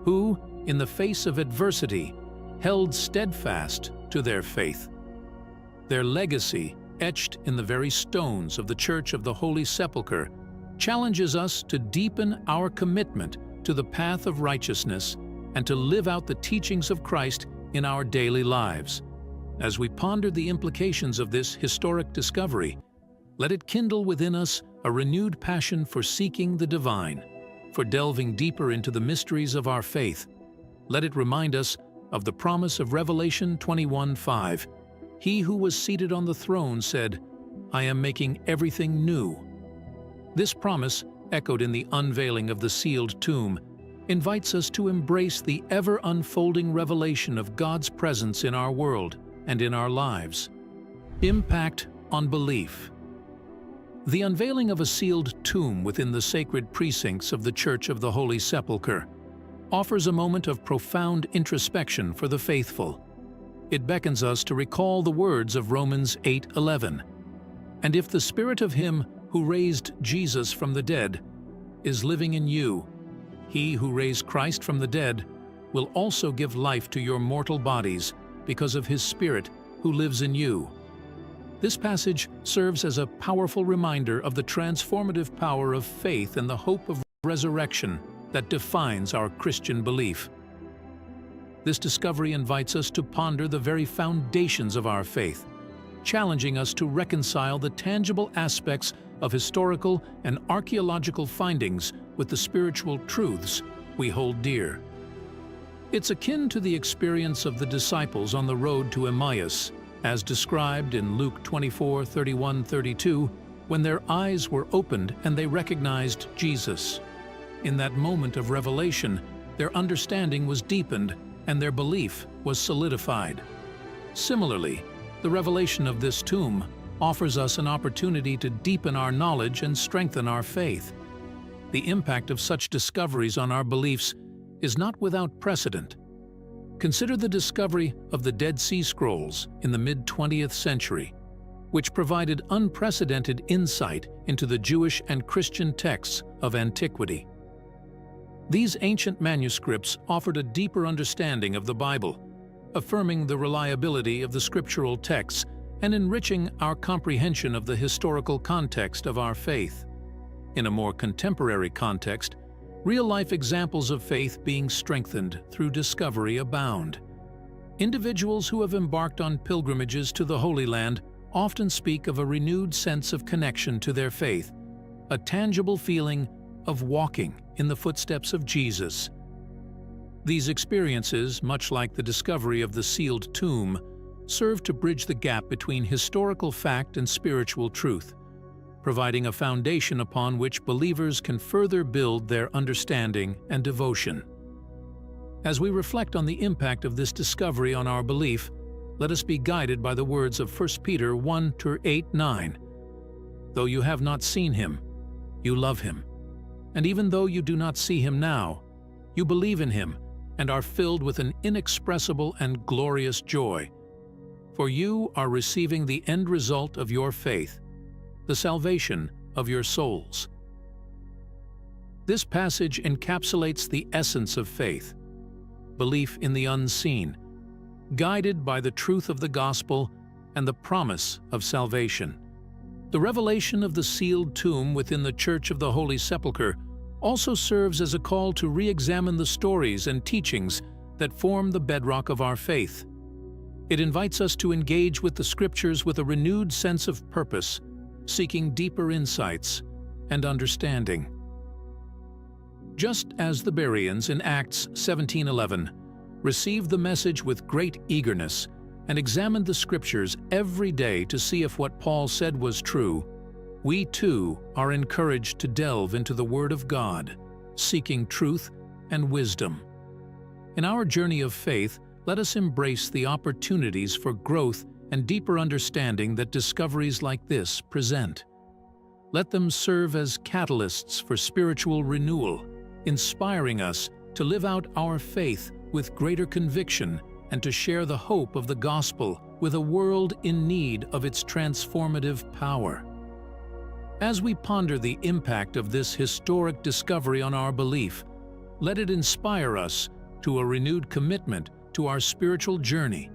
who, in the face of adversity, held steadfast to their faith. Their legacy, etched in the very stones of the Church of the Holy Sepulchre, challenges us to deepen our commitment to the path of righteousness and to live out the teachings of Christ in our daily lives. As we ponder the implications of this historic discovery, let it kindle within us a renewed passion for seeking the divine, for delving deeper into the mysteries of our faith. Let it remind us of the promise of Revelation 21:5. He who was seated on the throne said, "I am making everything new." This promise, echoed in the unveiling of the sealed tomb, invites us to embrace the ever-unfolding revelation of God's presence in our world and in our lives. Impact on belief. The unveiling of a sealed tomb within the sacred precincts of the Church of the Holy Sepulchre offers a moment of profound introspection for the faithful. It beckons us to recall the words of Romans 8:11. And if the Spirit of Him who raised Jesus from the dead is living in you, He who raised Christ from the dead will also give life to your mortal bodies because of His Spirit who lives in you. This passage serves as a powerful reminder of the transformative power of faith and the hope of resurrection that defines our Christian belief. This discovery invites us to ponder the very foundations of our faith, challenging us to reconcile the tangible aspects of historical and archaeological findings with the spiritual truths we hold dear. It's akin to the experience of the disciples on the road to Emmaus, as described in Luke 24:31-32, when their eyes were opened and they recognized Jesus. In that moment of revelation, their understanding was deepened and their belief was solidified. Similarly, the revelation of this tomb offers us an opportunity to deepen our knowledge and strengthen our faith. The impact of such discoveries on our beliefs is not without precedent. Consider the discovery of the Dead Sea Scrolls in the mid-20th century, which provided unprecedented insight into the Jewish and Christian texts of antiquity. These ancient manuscripts offered a deeper understanding of the Bible, affirming the reliability of the scriptural texts and enriching our comprehension of the historical context of our faith. In a more contemporary context, real-life examples of faith being strengthened through discovery abound. Individuals who have embarked on pilgrimages to the Holy Land often speak of a renewed sense of connection to their faith, a tangible feeling of walking in the footsteps of Jesus. These experiences, much like the discovery of the sealed tomb, serve to bridge the gap between historical fact and spiritual truth, providing a foundation upon which believers can further build their understanding and devotion. As we reflect on the impact of this discovery on our belief, let us be guided by the words of 1 Peter 1:8-9. Though you have not seen him, you love him. And even though you do not see him now, you believe in him and are filled with an inexpressible and glorious joy. For you are receiving the end result of your faith, the salvation of your souls. This passage encapsulates the essence of faith, belief in the unseen, guided by the truth of the gospel and the promise of salvation. The revelation of the sealed tomb within the Church of the Holy Sepulchre also serves as a call to re-examine the stories and teachings that form the bedrock of our faith. It invites us to engage with the Scriptures with a renewed sense of purpose, seeking deeper insights and understanding. Just as the Bereans in Acts 17:11 received the message with great eagerness and examined the Scriptures every day to see if what Paul said was true, we too are encouraged to delve into the Word of God, seeking truth and wisdom. In our journey of faith, let us embrace the opportunities for growth and deeper understanding that discoveries like this present. Let them serve as catalysts for spiritual renewal, inspiring us to live out our faith with greater conviction and to share the hope of the gospel with a world in need of its transformative power. As we ponder the impact of this historic discovery on our belief, let it inspire us to a renewed commitment to our spiritual journey,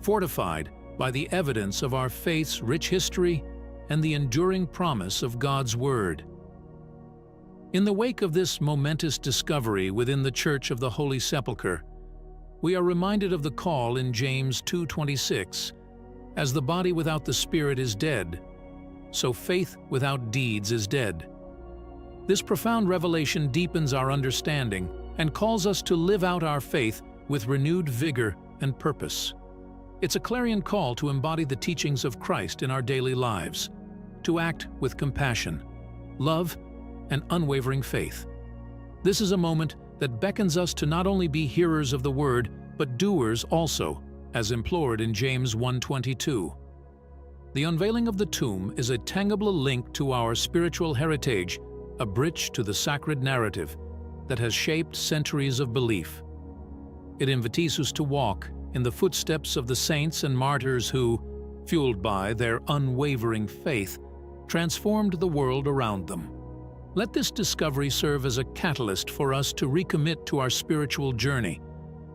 fortified by the evidence of our faith's rich history and the enduring promise of God's Word. In the wake of this momentous discovery within the Church of the Holy Sepulchre, we are reminded of the call in James 2:26, "As the body without the spirit is dead, so faith without deeds is dead." This profound revelation deepens our understanding and calls us to live out our faith with renewed vigor and purpose. It's a clarion call to embody the teachings of Christ in our daily lives, to act with compassion, love, and unwavering faith. This is a moment that beckons us to not only be hearers of the Word, but doers also, as implored in James 1:22. The unveiling of the tomb is a tangible link to our spiritual heritage, a bridge to the sacred narrative that has shaped centuries of belief. It invites us to walk in the footsteps of the saints and martyrs who, fueled by their unwavering faith, transformed the world around them. Let this discovery serve as a catalyst for us to recommit to our spiritual journey,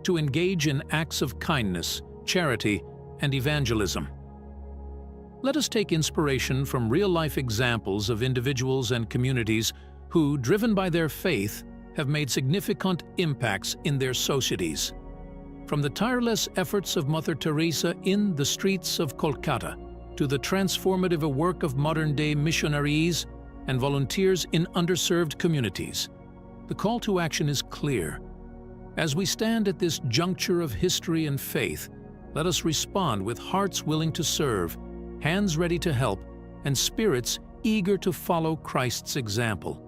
to engage in acts of kindness, charity, and evangelism. Let us take inspiration from real-life examples of individuals and communities who, driven by their faith, have made significant impacts in their societies. From the tireless efforts of Mother Teresa in the streets of Kolkata to the transformative work of modern-day missionaries and volunteers in underserved communities, the call to action is clear. As we stand at this juncture of history and faith, let us respond with hearts willing to serve, hands ready to help, and spirits eager to follow Christ's example.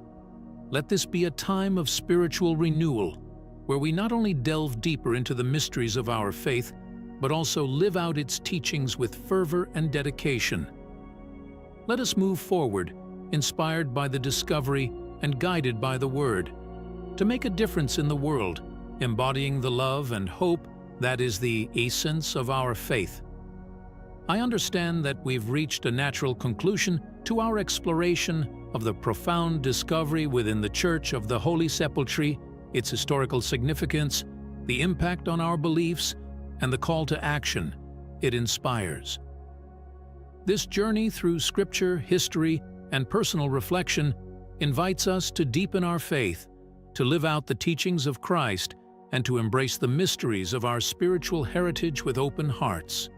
Let this be a time of spiritual renewal, where we not only delve deeper into the mysteries of our faith, but also live out its teachings with fervor and dedication. Let us move forward, inspired by the discovery and guided by the Word, to make a difference in the world, embodying the love and hope that is the essence of our faith. I understand that we've reached a natural conclusion to our exploration of the profound discovery within the Church of the Holy Sepulchre, its historical significance, the impact on our beliefs, and the call to action it inspires. This journey through Scripture, history, and personal reflection invites us to deepen our faith, to live out the teachings of Christ, and to embrace the mysteries of our spiritual heritage with open hearts.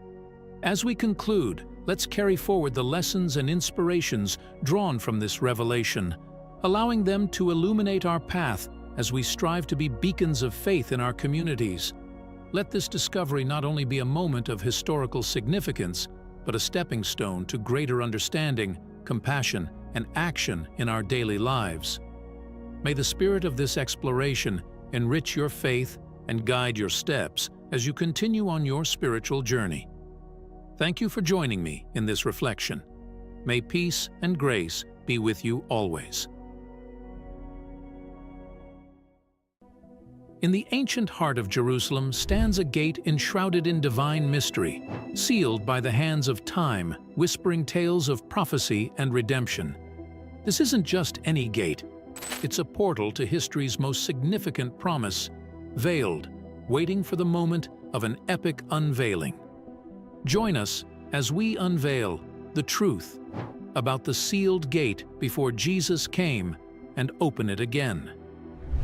As we conclude, let's carry forward the lessons and inspirations drawn from this revelation, allowing them to illuminate our path as we strive to be beacons of faith in our communities. Let this discovery not only be a moment of historical significance, but a stepping stone to greater understanding, compassion, and action in our daily lives. May the spirit of this exploration enrich your faith and guide your steps as you continue on your spiritual journey. Thank you for joining me in this reflection. May peace and grace be with you always. In the ancient heart of Jerusalem stands a gate enshrouded in divine mystery, sealed by the hands of time, whispering tales of prophecy and redemption. This isn't just any gate. It's a portal to history's most significant promise, veiled, waiting for the moment of an epic unveiling. Join us as we unveil the truth about the sealed gate before Jesus came and open it again.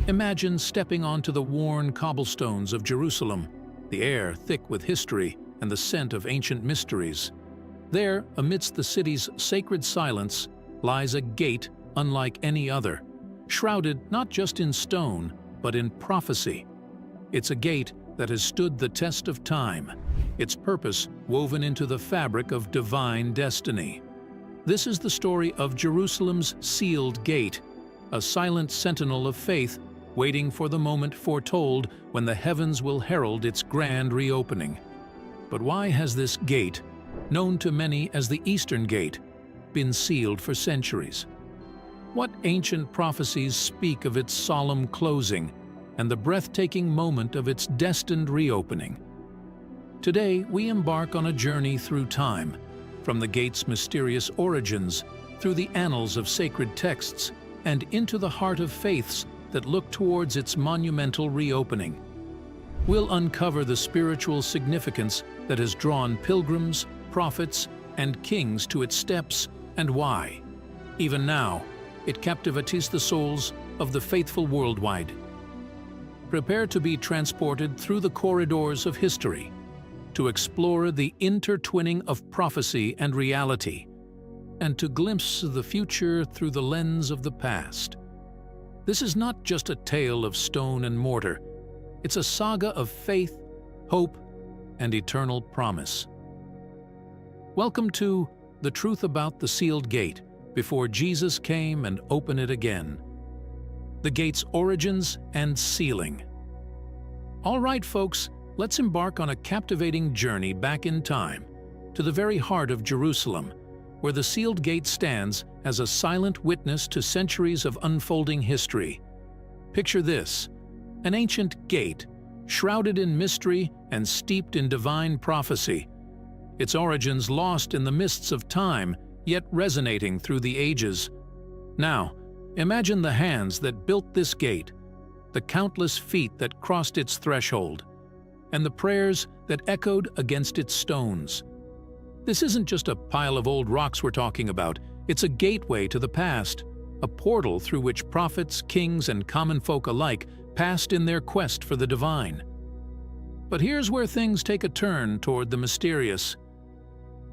Imagine stepping onto the worn cobblestones of Jerusalem, the air thick with history and the scent of ancient mysteries. There, amidst the city's sacred silence, lies a gate unlike any other, shrouded not just in stone, but in prophecy. It's a gate that has stood the test of time, its purpose woven into the fabric of divine destiny. This is the story of Jerusalem's sealed gate, a silent sentinel of faith waiting for the moment foretold when the heavens will herald its grand reopening. But why has this gate, known to many as the Eastern Gate, been sealed for centuries? What ancient prophecies speak of its solemn closing and the breathtaking moment of its destined reopening? Today, we embark on a journey through time, from the gate's mysterious origins, through the annals of sacred texts, and into the heart of faiths that look towards its monumental reopening. We'll uncover the spiritual significance that has drawn pilgrims, prophets, and kings to its steps, and why, even now, it captivates the souls of the faithful worldwide. Prepare to be transported through the corridors of history, to explore the intertwining of prophecy and reality, and to glimpse the future through the lens of the past. This is not just a tale of stone and mortar. It's a saga of faith, hope, and eternal promise. Welcome to The Truth About the Sealed Gate Before Jesus Came and Opened It Again. The gate's origins and sealing. All right, folks, let's embark on a captivating journey back in time, to the very heart of Jerusalem, where the sealed gate stands as a silent witness to centuries of unfolding history. Picture this: an ancient gate, shrouded in mystery and steeped in divine prophecy. Its origins lost in the mists of time, yet resonating through the ages. Now, imagine the hands that built this gate, the countless feet that crossed its threshold, and the prayers that echoed against its stones. This isn't just a pile of old rocks we're talking about. It's a gateway to the past, a portal through which prophets, kings, and common folk alike passed in their quest for the divine. But here's where things take a turn toward the mysterious.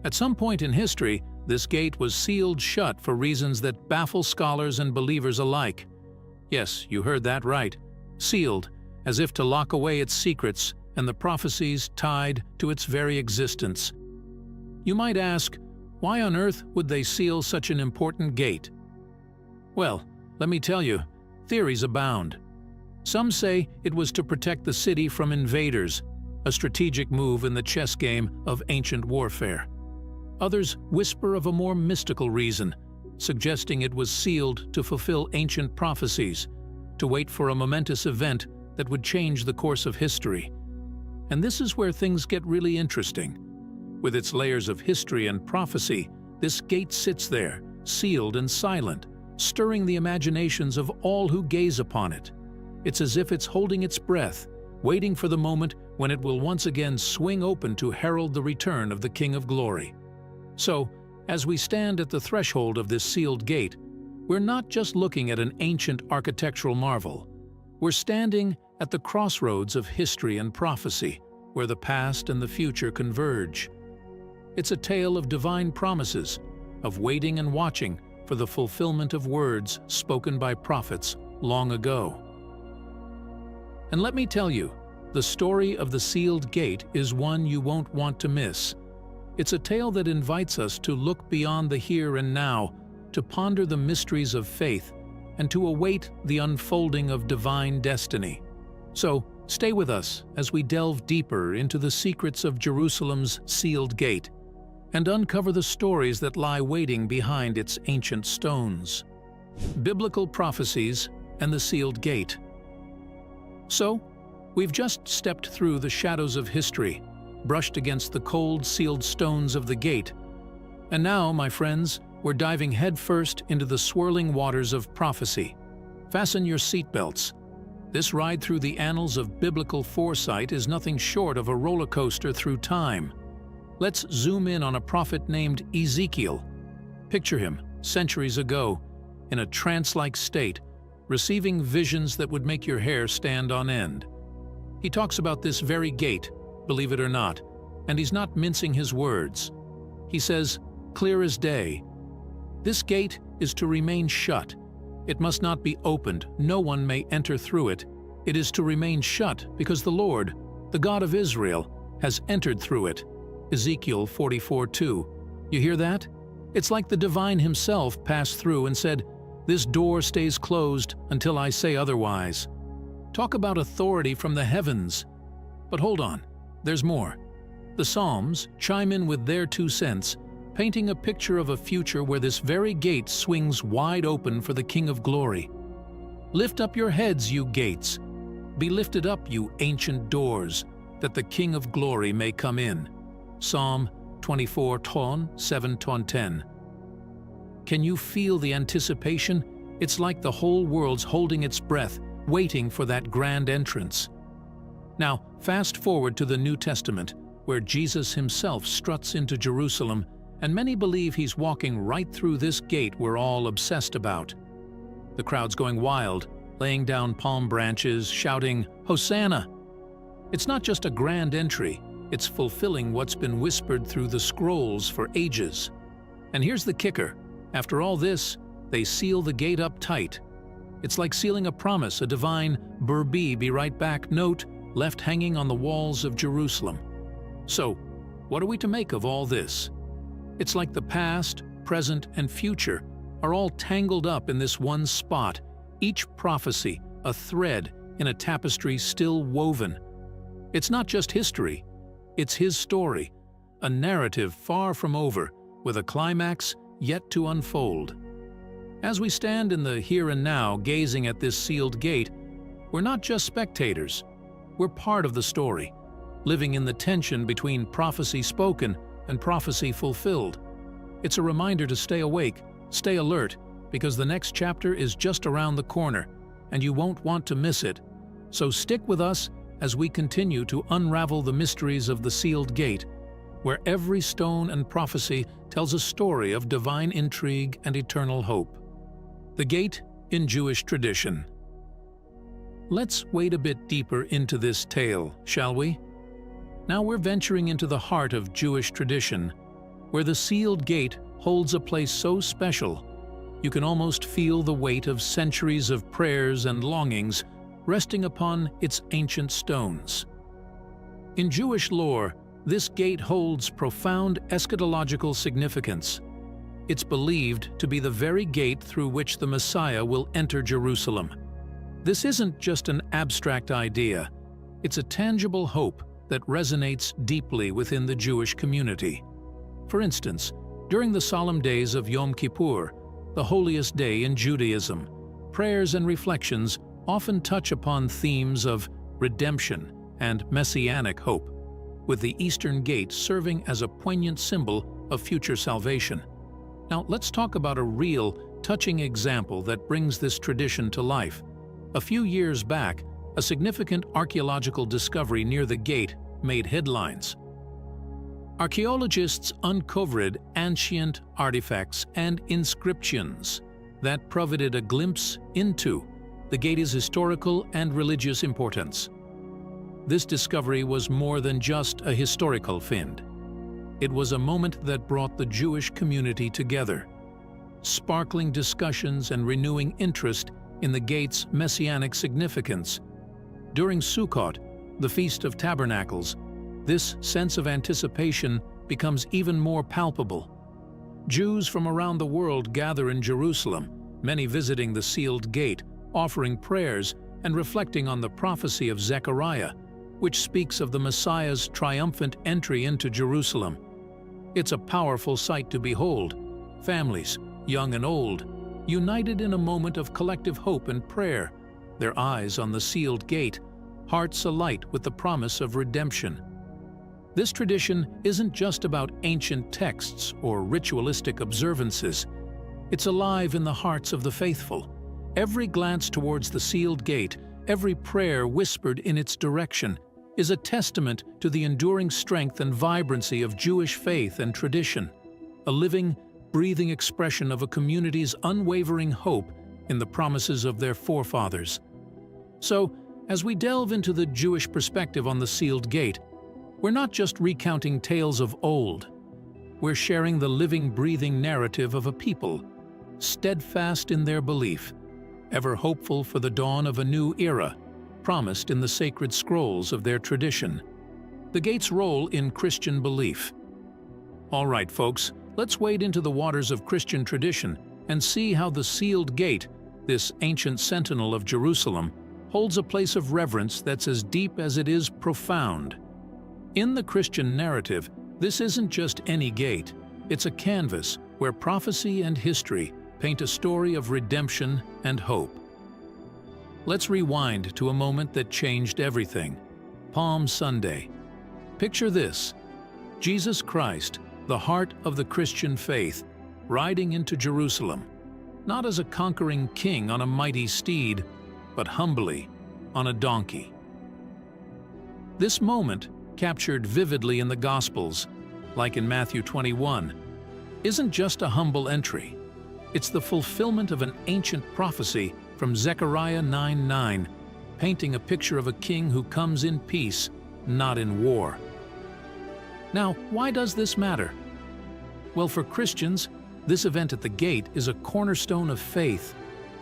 At some point in history, this gate was sealed shut for reasons that baffle scholars and believers alike. Yes, you heard that right. Sealed, as if to lock away its secrets and the prophecies tied to its very existence. You might ask, why on earth would they seal such an important gate? Well, let me tell you, theories abound. Some say it was to protect the city from invaders, a strategic move in the chess game of ancient warfare. Others whisper of a more mystical reason, suggesting it was sealed to fulfill ancient prophecies, to wait for a momentous event that would change the course of history. And this is where things get really interesting. With its layers of history and prophecy, this gate sits there, sealed and silent, stirring the imaginations of all who gaze upon it. It's as if it's holding its breath, waiting for the moment when it will once again swing open to herald the return of the King of Glory. So, as we stand at the threshold of this sealed gate, we're not just looking at an ancient architectural marvel. We're standing at the crossroads of history and prophecy, where the past and the future converge. It's a tale of divine promises, of waiting and watching for the fulfillment of words spoken by prophets long ago. And let me tell you, The story of the sealed gate is one you won't want to miss. It's a tale that invites us to look beyond the here and now, to ponder the mysteries of faith, and to await the unfolding of divine destiny. So, stay with us as we delve deeper into the secrets of Jerusalem's sealed gate and uncover the stories that lie waiting behind its ancient stones. Biblical prophecies and the sealed gate. So, we've just stepped through the shadows of history, brushed against the cold, sealed stones of the gate. And now, my friends, we're diving headfirst into the swirling waters of prophecy. Fasten your seatbelts. This ride through the annals of biblical foresight is nothing short of a roller coaster through time. Let's zoom in on a prophet named Ezekiel. Picture him, centuries ago, in a trance-like state, receiving visions that would make your hair stand on end. He talks about this very gate, believe it or not, and he's not mincing his words. He says, clear as day, this gate is to remain shut. It must not be opened, no one may enter through it. It is to remain shut because the Lord, the God of Israel, has entered through it. Ezekiel 44:2. You hear that? It's like the divine himself passed through and said, this door stays closed until I say otherwise. Talk about authority from the heavens. But hold on, there's more. The Psalms chime in with their 2 cents, painting a picture of a future where this very gate swings wide open for the King of Glory. Lift up your heads, you gates. Be lifted up, you ancient doors, that the King of Glory may come in. Psalm 24:7-10. Can you feel the anticipation? It's like the whole world's holding its breath, waiting for that grand entrance. Now, fast forward to the New Testament, where Jesus himself struts into Jerusalem, and many believe he's walking right through this gate we're all obsessed about. The crowd's going wild, laying down palm branches, shouting, Hosanna! It's not just a grand entry, it's fulfilling what's been whispered through the scrolls for ages. And here's the kicker. After all this, they seal the gate up tight. It's like sealing a promise, a divine "Be right back" note left hanging on the walls of Jerusalem. So, what are we to make of all this? It's like the past, present, and future are all tangled up in this one spot, each prophecy a thread in a tapestry still woven. It's not just history, it's his story, a narrative far from over, with a climax yet to unfold. As we stand in the here and now gazing at this sealed gate, we're not just spectators, we're part of the story, living in the tension between prophecy spoken and prophecy fulfilled. It's a reminder to stay awake, stay alert, because the next chapter is just around the corner, and you won't want to miss it. So stick with us as we continue to unravel the mysteries of the sealed gate, where every stone and prophecy tells a story of divine intrigue and eternal hope. The gate in Jewish tradition. Let's wade a bit deeper into this tale, shall we? Now we're venturing into the heart of Jewish tradition, where the sealed gate holds a place so special, you can almost feel the weight of centuries of prayers and longings resting upon its ancient stones. In Jewish lore, this gate holds profound eschatological significance. It's believed to be the very gate through which the Messiah will enter Jerusalem. This isn't just an abstract idea, it's a tangible hope that resonates deeply within the Jewish community. For instance, during the solemn days of Yom Kippur, the holiest day in Judaism, prayers and reflections often touch upon themes of redemption and messianic hope, with the Eastern Gate serving as a poignant symbol of future salvation. Now let's talk about a real, touching example that brings this tradition to life. A few years back, a significant archaeological discovery near the gate made headlines. Archaeologists uncovered ancient artifacts and inscriptions that provided a glimpse into the gate's historical and religious importance. This discovery was more than just a historical find. It was a moment that brought the Jewish community together, sparkling discussions and renewing interest in the gate's messianic significance. During Sukkot, the Feast of Tabernacles, this sense of anticipation becomes even more palpable. Jews from around the world gather in Jerusalem, many visiting the sealed gate, offering prayers and reflecting on the prophecy of Zechariah, which speaks of the Messiah's triumphant entry into Jerusalem. It's a powerful sight to behold. Families, young and old, united in a moment of collective hope and prayer, their eyes on the sealed gate, hearts alight with the promise of redemption. This tradition isn't just about ancient texts or ritualistic observances. It's alive in the hearts of the faithful. Every glance towards the sealed gate, every prayer whispered in its direction, is a testament to the enduring strength and vibrancy of Jewish faith and tradition, a living, breathing expression of a community's unwavering hope in the promises of their forefathers. So, as we delve into the Jewish perspective on the sealed gate, we're not just recounting tales of old. We're sharing the living, breathing narrative of a people, steadfast in their belief, ever hopeful for the dawn of a new era, promised in the sacred scrolls of their tradition. The gate's role in Christian belief. All right, folks, let's wade into the waters of Christian tradition and see how the sealed gate, this ancient sentinel of Jerusalem, holds a place of reverence that's as deep as it is profound. In the Christian narrative, this isn't just any gate. It's a canvas where prophecy and history paint a story of redemption and hope. Let's rewind to a moment that changed everything. Palm Sunday. Picture this: Jesus Christ, the heart of the Christian faith, riding into Jerusalem, not as a conquering king on a mighty steed, but humbly on a donkey. This moment, captured vividly in the Gospels, like in Matthew 21, isn't just a humble entry. It's the fulfillment of an ancient prophecy from Zechariah 9:9, painting a picture of a king who comes in peace, not in war. Now, why does this matter? Well, for Christians, this event at the gate is a cornerstone of faith,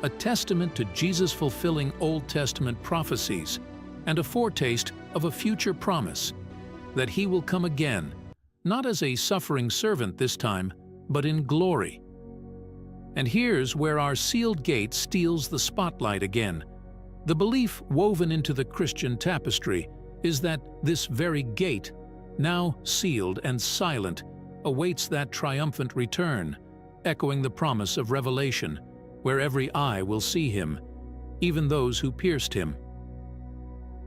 a testament to Jesus fulfilling Old Testament prophecies, and a foretaste of a future promise, that he will come again, not as a suffering servant this time, but in glory. And here's where our sealed gate steals the spotlight again. The belief woven into the Christian tapestry is that this very gate, now sealed and silent, awaits that triumphant return, echoing the promise of Revelation, where every eye will see him, even those who pierced him.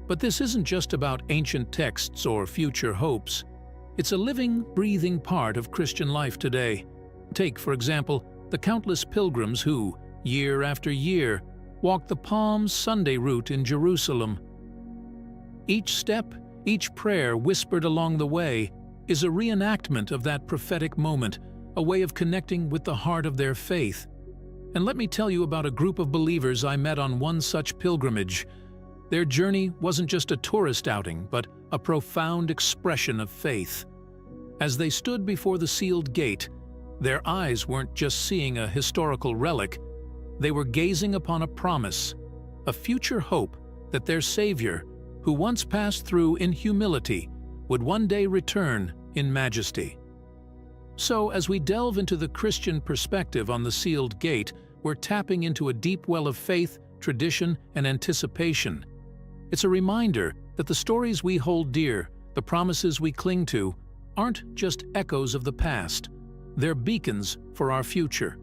But this isn't just about ancient texts or future hopes. It's a living, breathing part of Christian life today. Take, for example, the countless pilgrims who, year after year, walk the Palm Sunday route in Jerusalem. Each step, each prayer whispered along the way, is a reenactment of that prophetic moment, a way of connecting with the heart of their faith. And let me tell you about a group of believers I met on one such pilgrimage. Their journey wasn't just a tourist outing, but a profound expression of faith. As they stood before the sealed gate, their eyes weren't just seeing a historical relic, they were gazing upon a promise, a future hope that their Savior, who once passed through in humility, would one day return in majesty. So, as we delve into the Christian perspective on the sealed gate, we're tapping into a deep well of faith, tradition, and anticipation. It's a reminder that the stories we hold dear, the promises we cling to, aren't just echoes of the past. They're beacons for our future.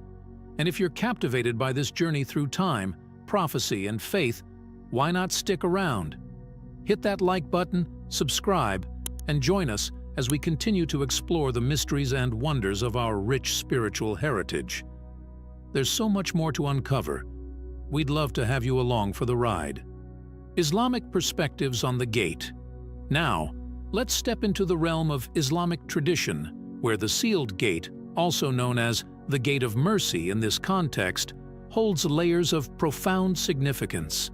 And if you're captivated by this journey through time, prophecy, and faith, why not stick around? Hit that like button, subscribe, and join us as we continue to explore the mysteries and wonders of our rich spiritual heritage. There's so much more to uncover. We'd love to have you along for the ride. Islamic perspectives on the gate. Now, let's step into the realm of Islamic tradition, where the sealed gate, also known as the Gate of Mercy in this context, holds layers of profound significance.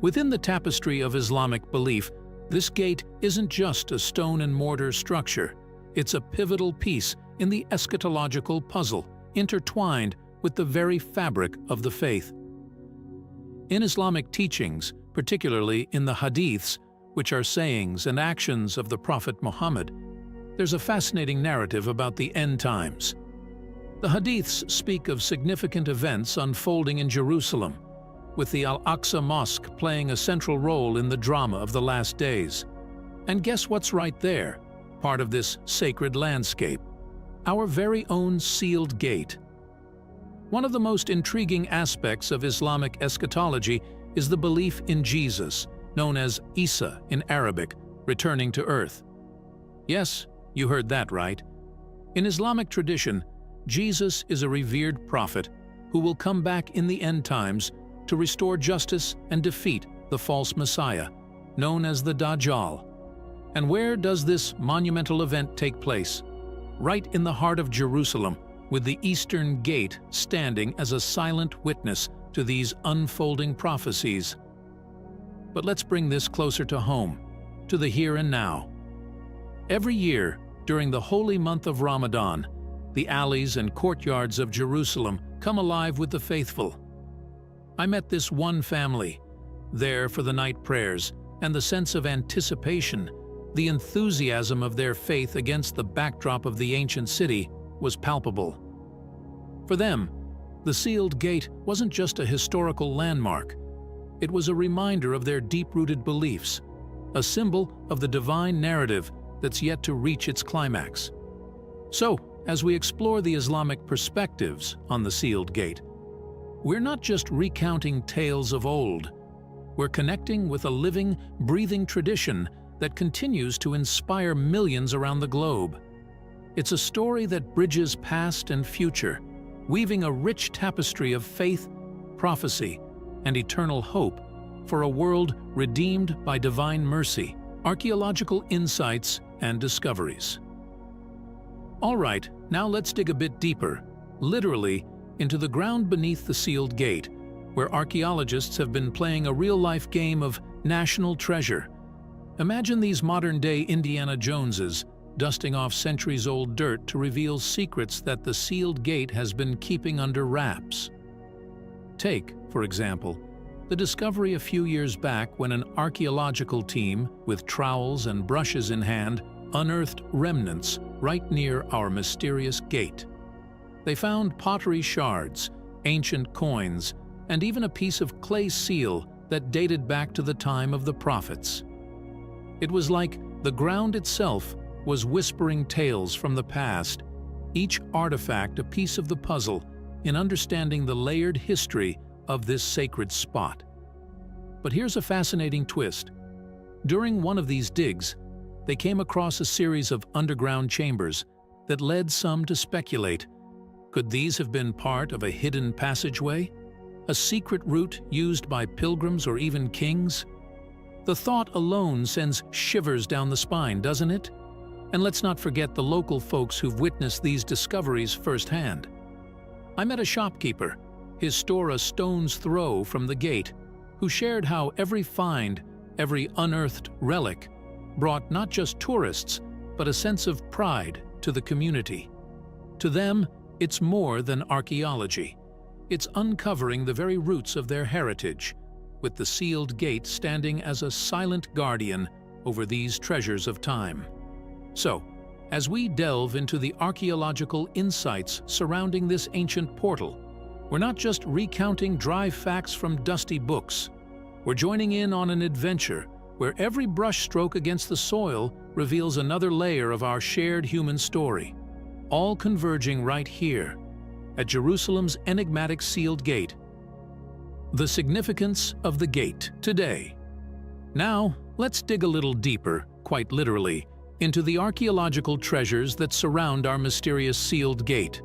Within the tapestry of Islamic belief, this gate isn't just a stone and mortar structure. It's a pivotal piece in the eschatological puzzle, intertwined with the very fabric of the faith. In Islamic teachings, particularly in the Hadiths, which are sayings and actions of the Prophet Muhammad, there's a fascinating narrative about the end times. The hadiths speak of significant events unfolding in Jerusalem, with the Al-Aqsa Mosque playing a central role in the drama of the last days. And guess what's right there, part of this sacred landscape? Our very own sealed gate. One of the most intriguing aspects of Islamic eschatology is the belief in Jesus, known as Isa in Arabic, returning to earth. Yes, you heard that right. In Islamic tradition, Jesus is a revered prophet who will come back in the end times to restore justice and defeat the false Messiah, known as the Dajjal. And where does this monumental event take place? Right in the heart of Jerusalem, with the Eastern Gate standing as a silent witness to these unfolding prophecies. But let's bring this closer to home, to the here and now. Every year, during the holy month of Ramadan, the alleys and courtyards of Jerusalem come alive with the faithful. I met this one family, there for the night prayers, and the sense of anticipation, the enthusiasm of their faith against the backdrop of the ancient city was palpable. For them, the sealed gate wasn't just a historical landmark. It was a reminder of their deep-rooted beliefs, a symbol of the divine narrative that's yet to reach its climax. So, as we explore the Islamic perspectives on the sealed gate, we're not just recounting tales of old. We're connecting with a living, breathing tradition that continues to inspire millions around the globe. It's a story that bridges past and future, weaving a rich tapestry of faith, prophecy, and eternal hope for a world redeemed by divine mercy, archaeological insights, and discoveries. All right, now let's dig a bit deeper, literally, into the ground beneath the sealed gate, where archaeologists have been playing a real-life game of national treasure. Imagine these modern-day Indiana Joneses dusting off centuries-old dirt to reveal secrets that the sealed gate has been keeping under wraps. Take, for example, the discovery a few years back when an archaeological team, with trowels and brushes in hand, unearthed remnants right near our mysterious gate. They found pottery shards, ancient coins, and even a piece of clay seal that dated back to the time of the prophets. It was like the ground itself was whispering tales from the past, each artifact a piece of the puzzle in understanding the layered history of this sacred spot. But here's a fascinating twist. During one of these digs, they came across a series of underground chambers that led some to speculate. Could these have been part of a hidden passageway? A secret route used by pilgrims or even kings? The thought alone sends shivers down the spine, doesn't it? And let's not forget the local folks who've witnessed these discoveries firsthand. I met a shopkeeper, his store a stone's throw from the gate, who shared how every find, every unearthed relic, brought not just tourists, but a sense of pride to the community. To them, it's more than archaeology. It's uncovering the very roots of their heritage, with the sealed gate standing as a silent guardian over these treasures of time. So, as we delve into the archaeological insights surrounding this ancient portal, we're not just recounting dry facts from dusty books. We're joining in on an adventure where every brushstroke against the soil reveals another layer of our shared human story, all converging right here, at Jerusalem's enigmatic sealed gate. The significance of the gate today. Now, let's dig a little deeper, quite literally, into the archaeological treasures that surround our mysterious sealed gate.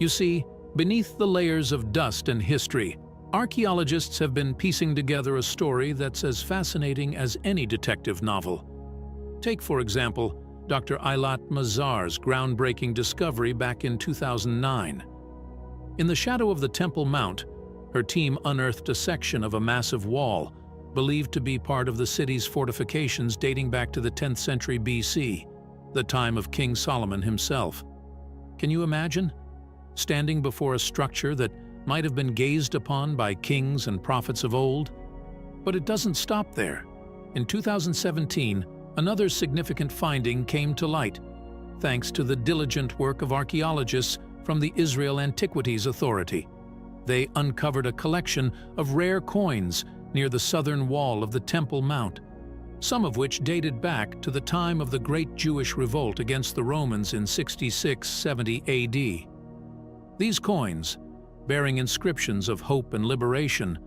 You see, beneath the layers of dust and history, archaeologists have been piecing together a story that's as fascinating as any detective novel. Take, for example, Dr. Eilat Mazar's groundbreaking discovery back in 2009. In the shadow of the Temple Mount, her team unearthed a section of a massive wall, believed to be part of the city's fortifications dating back to the 10th century BC, the time of King Solomon himself. Can you imagine? Standing before a structure that might have been gazed upon by kings and prophets of old? But it doesn't stop there. In 2017, another significant finding came to light, thanks to the diligent work of archaeologists from the Israel Antiquities Authority. They uncovered a collection of rare coins near the southern wall of the Temple Mount, some of which dated back to the time of the Great Jewish Revolt against the Romans in 66-70 AD. These coins, bearing inscriptions of hope and liberation,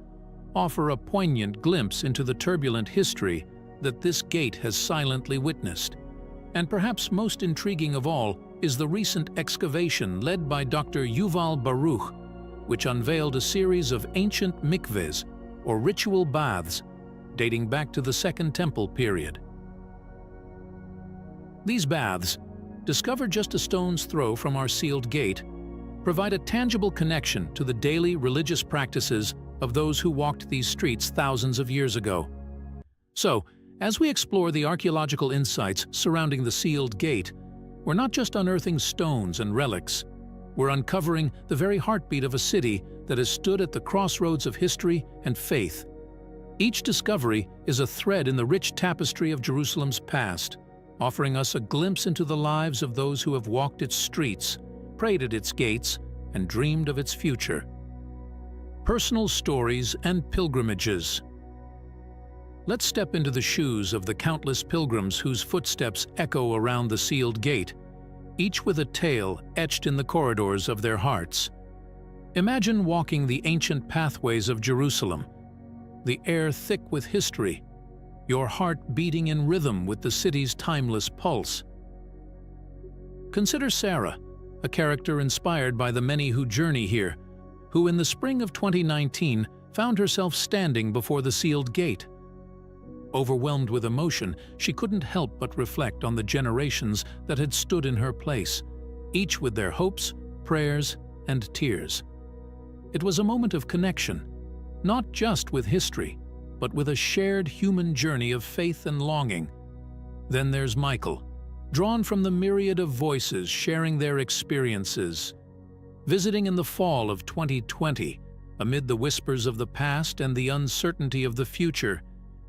offer a poignant glimpse into the turbulent history that this gate has silently witnessed. And perhaps most intriguing of all is the recent excavation led by Dr. Yuval Baruch, which unveiled a series of ancient mikvehs, or ritual baths, dating back to the Second Temple period. These baths, discovered just a stone's throw from our sealed gate, provide a tangible connection to the daily religious practices of those who walked these streets thousands of years ago. So, as we explore the archaeological insights surrounding the sealed gate, we're not just unearthing stones and relics. We're uncovering the very heartbeat of a city that has stood at the crossroads of history and faith. Each discovery is a thread in the rich tapestry of Jerusalem's past, offering us a glimpse into the lives of those who have walked its streets, prayed at its gates, and dreamed of its future. Personal stories and pilgrimages. Let's step into the shoes of the countless pilgrims whose footsteps echo around the sealed gate, each with a tale etched in the corridors of their hearts. Imagine walking the ancient pathways of Jerusalem, the air thick with history, your heart beating in rhythm with the city's timeless pulse. Consider Sarah, a character inspired by the many who journey here, who in the spring of 2019 found herself standing before the sealed gate. Overwhelmed with emotion, she couldn't help but reflect on the generations that had stood in her place, each with their hopes, prayers, and tears. It was a moment of connection, not just with history, but with a shared human journey of faith and longing. Then there's Michael, drawn from the myriad of voices sharing their experiences. Visiting in the fall of 2020, amid the whispers of the past and the uncertainty of the future,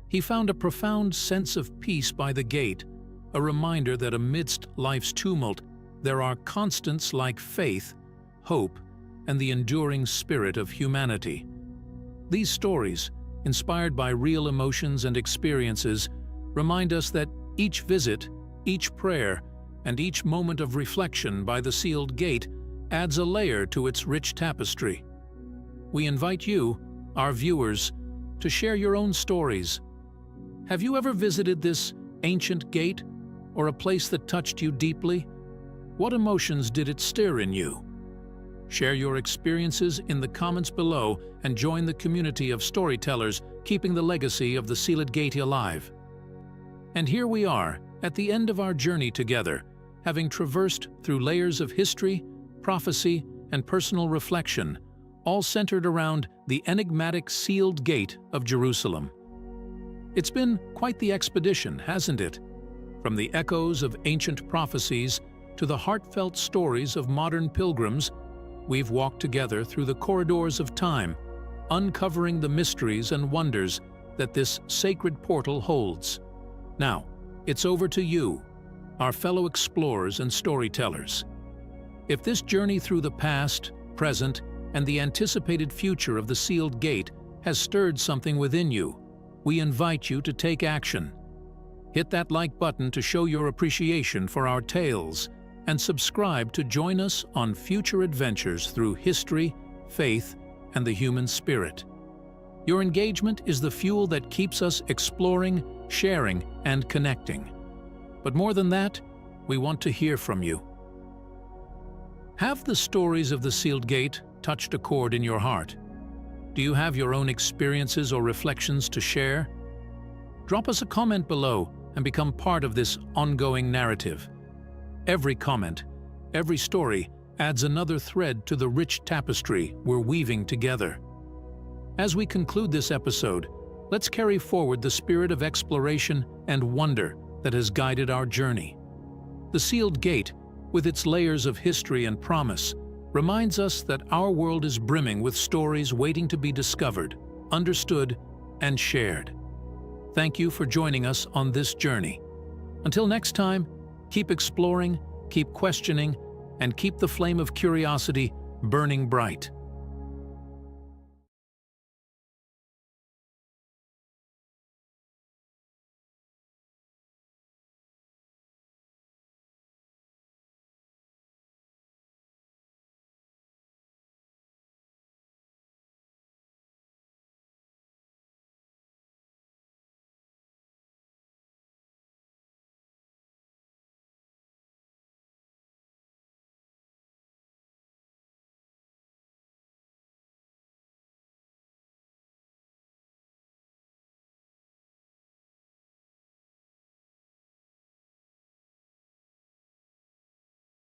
he found a profound sense of peace by the gate, a reminder that amidst life's tumult, there are constants like faith, hope, and the enduring spirit of humanity. These stories, inspired by real emotions and experiences, remind us that each visit, each prayer, and each moment of reflection by the sealed gate adds a layer to its rich tapestry. We invite you, our viewers, to share your own stories. Have you ever visited this ancient gate, or a place that touched you deeply? What emotions did it stir in you? Share your experiences in the comments below and join the community of storytellers keeping the legacy of the sealed gate alive. And here we are, at the end of our journey together, having traversed through layers of history, prophecy, and personal reflection, all centered around the enigmatic sealed gate of Jerusalem. It's been quite the expedition, hasn't it? From the echoes of ancient prophecies to the heartfelt stories of modern pilgrims, we've walked together through the corridors of time, uncovering the mysteries and wonders that this sacred portal holds. Now, it's over to you, our fellow explorers and storytellers. If this journey through the past, present, and the anticipated future of the sealed gate has stirred something within you, we invite you to take action. Hit that like button to show your appreciation for our tales, and subscribe to join us on future adventures through history, faith, and the human spirit. Your engagement is the fuel that keeps us exploring, sharing, and connecting. But more than that, we want to hear from you. Have the stories of the sealed gate touched a chord in your heart? Do you have your own experiences or reflections to share? Drop us a comment below and become part of this ongoing narrative. Every comment, every story adds another thread to the rich tapestry we're weaving together. As we conclude this episode, let's carry forward the spirit of exploration and wonder that has guided our journey. The sealed gate, with its layers of history and promise, reminds us that our world is brimming with stories waiting to be discovered, understood, and shared. Thank you for joining us on this journey. Until next time, keep exploring, keep questioning, and keep the flame of curiosity burning bright.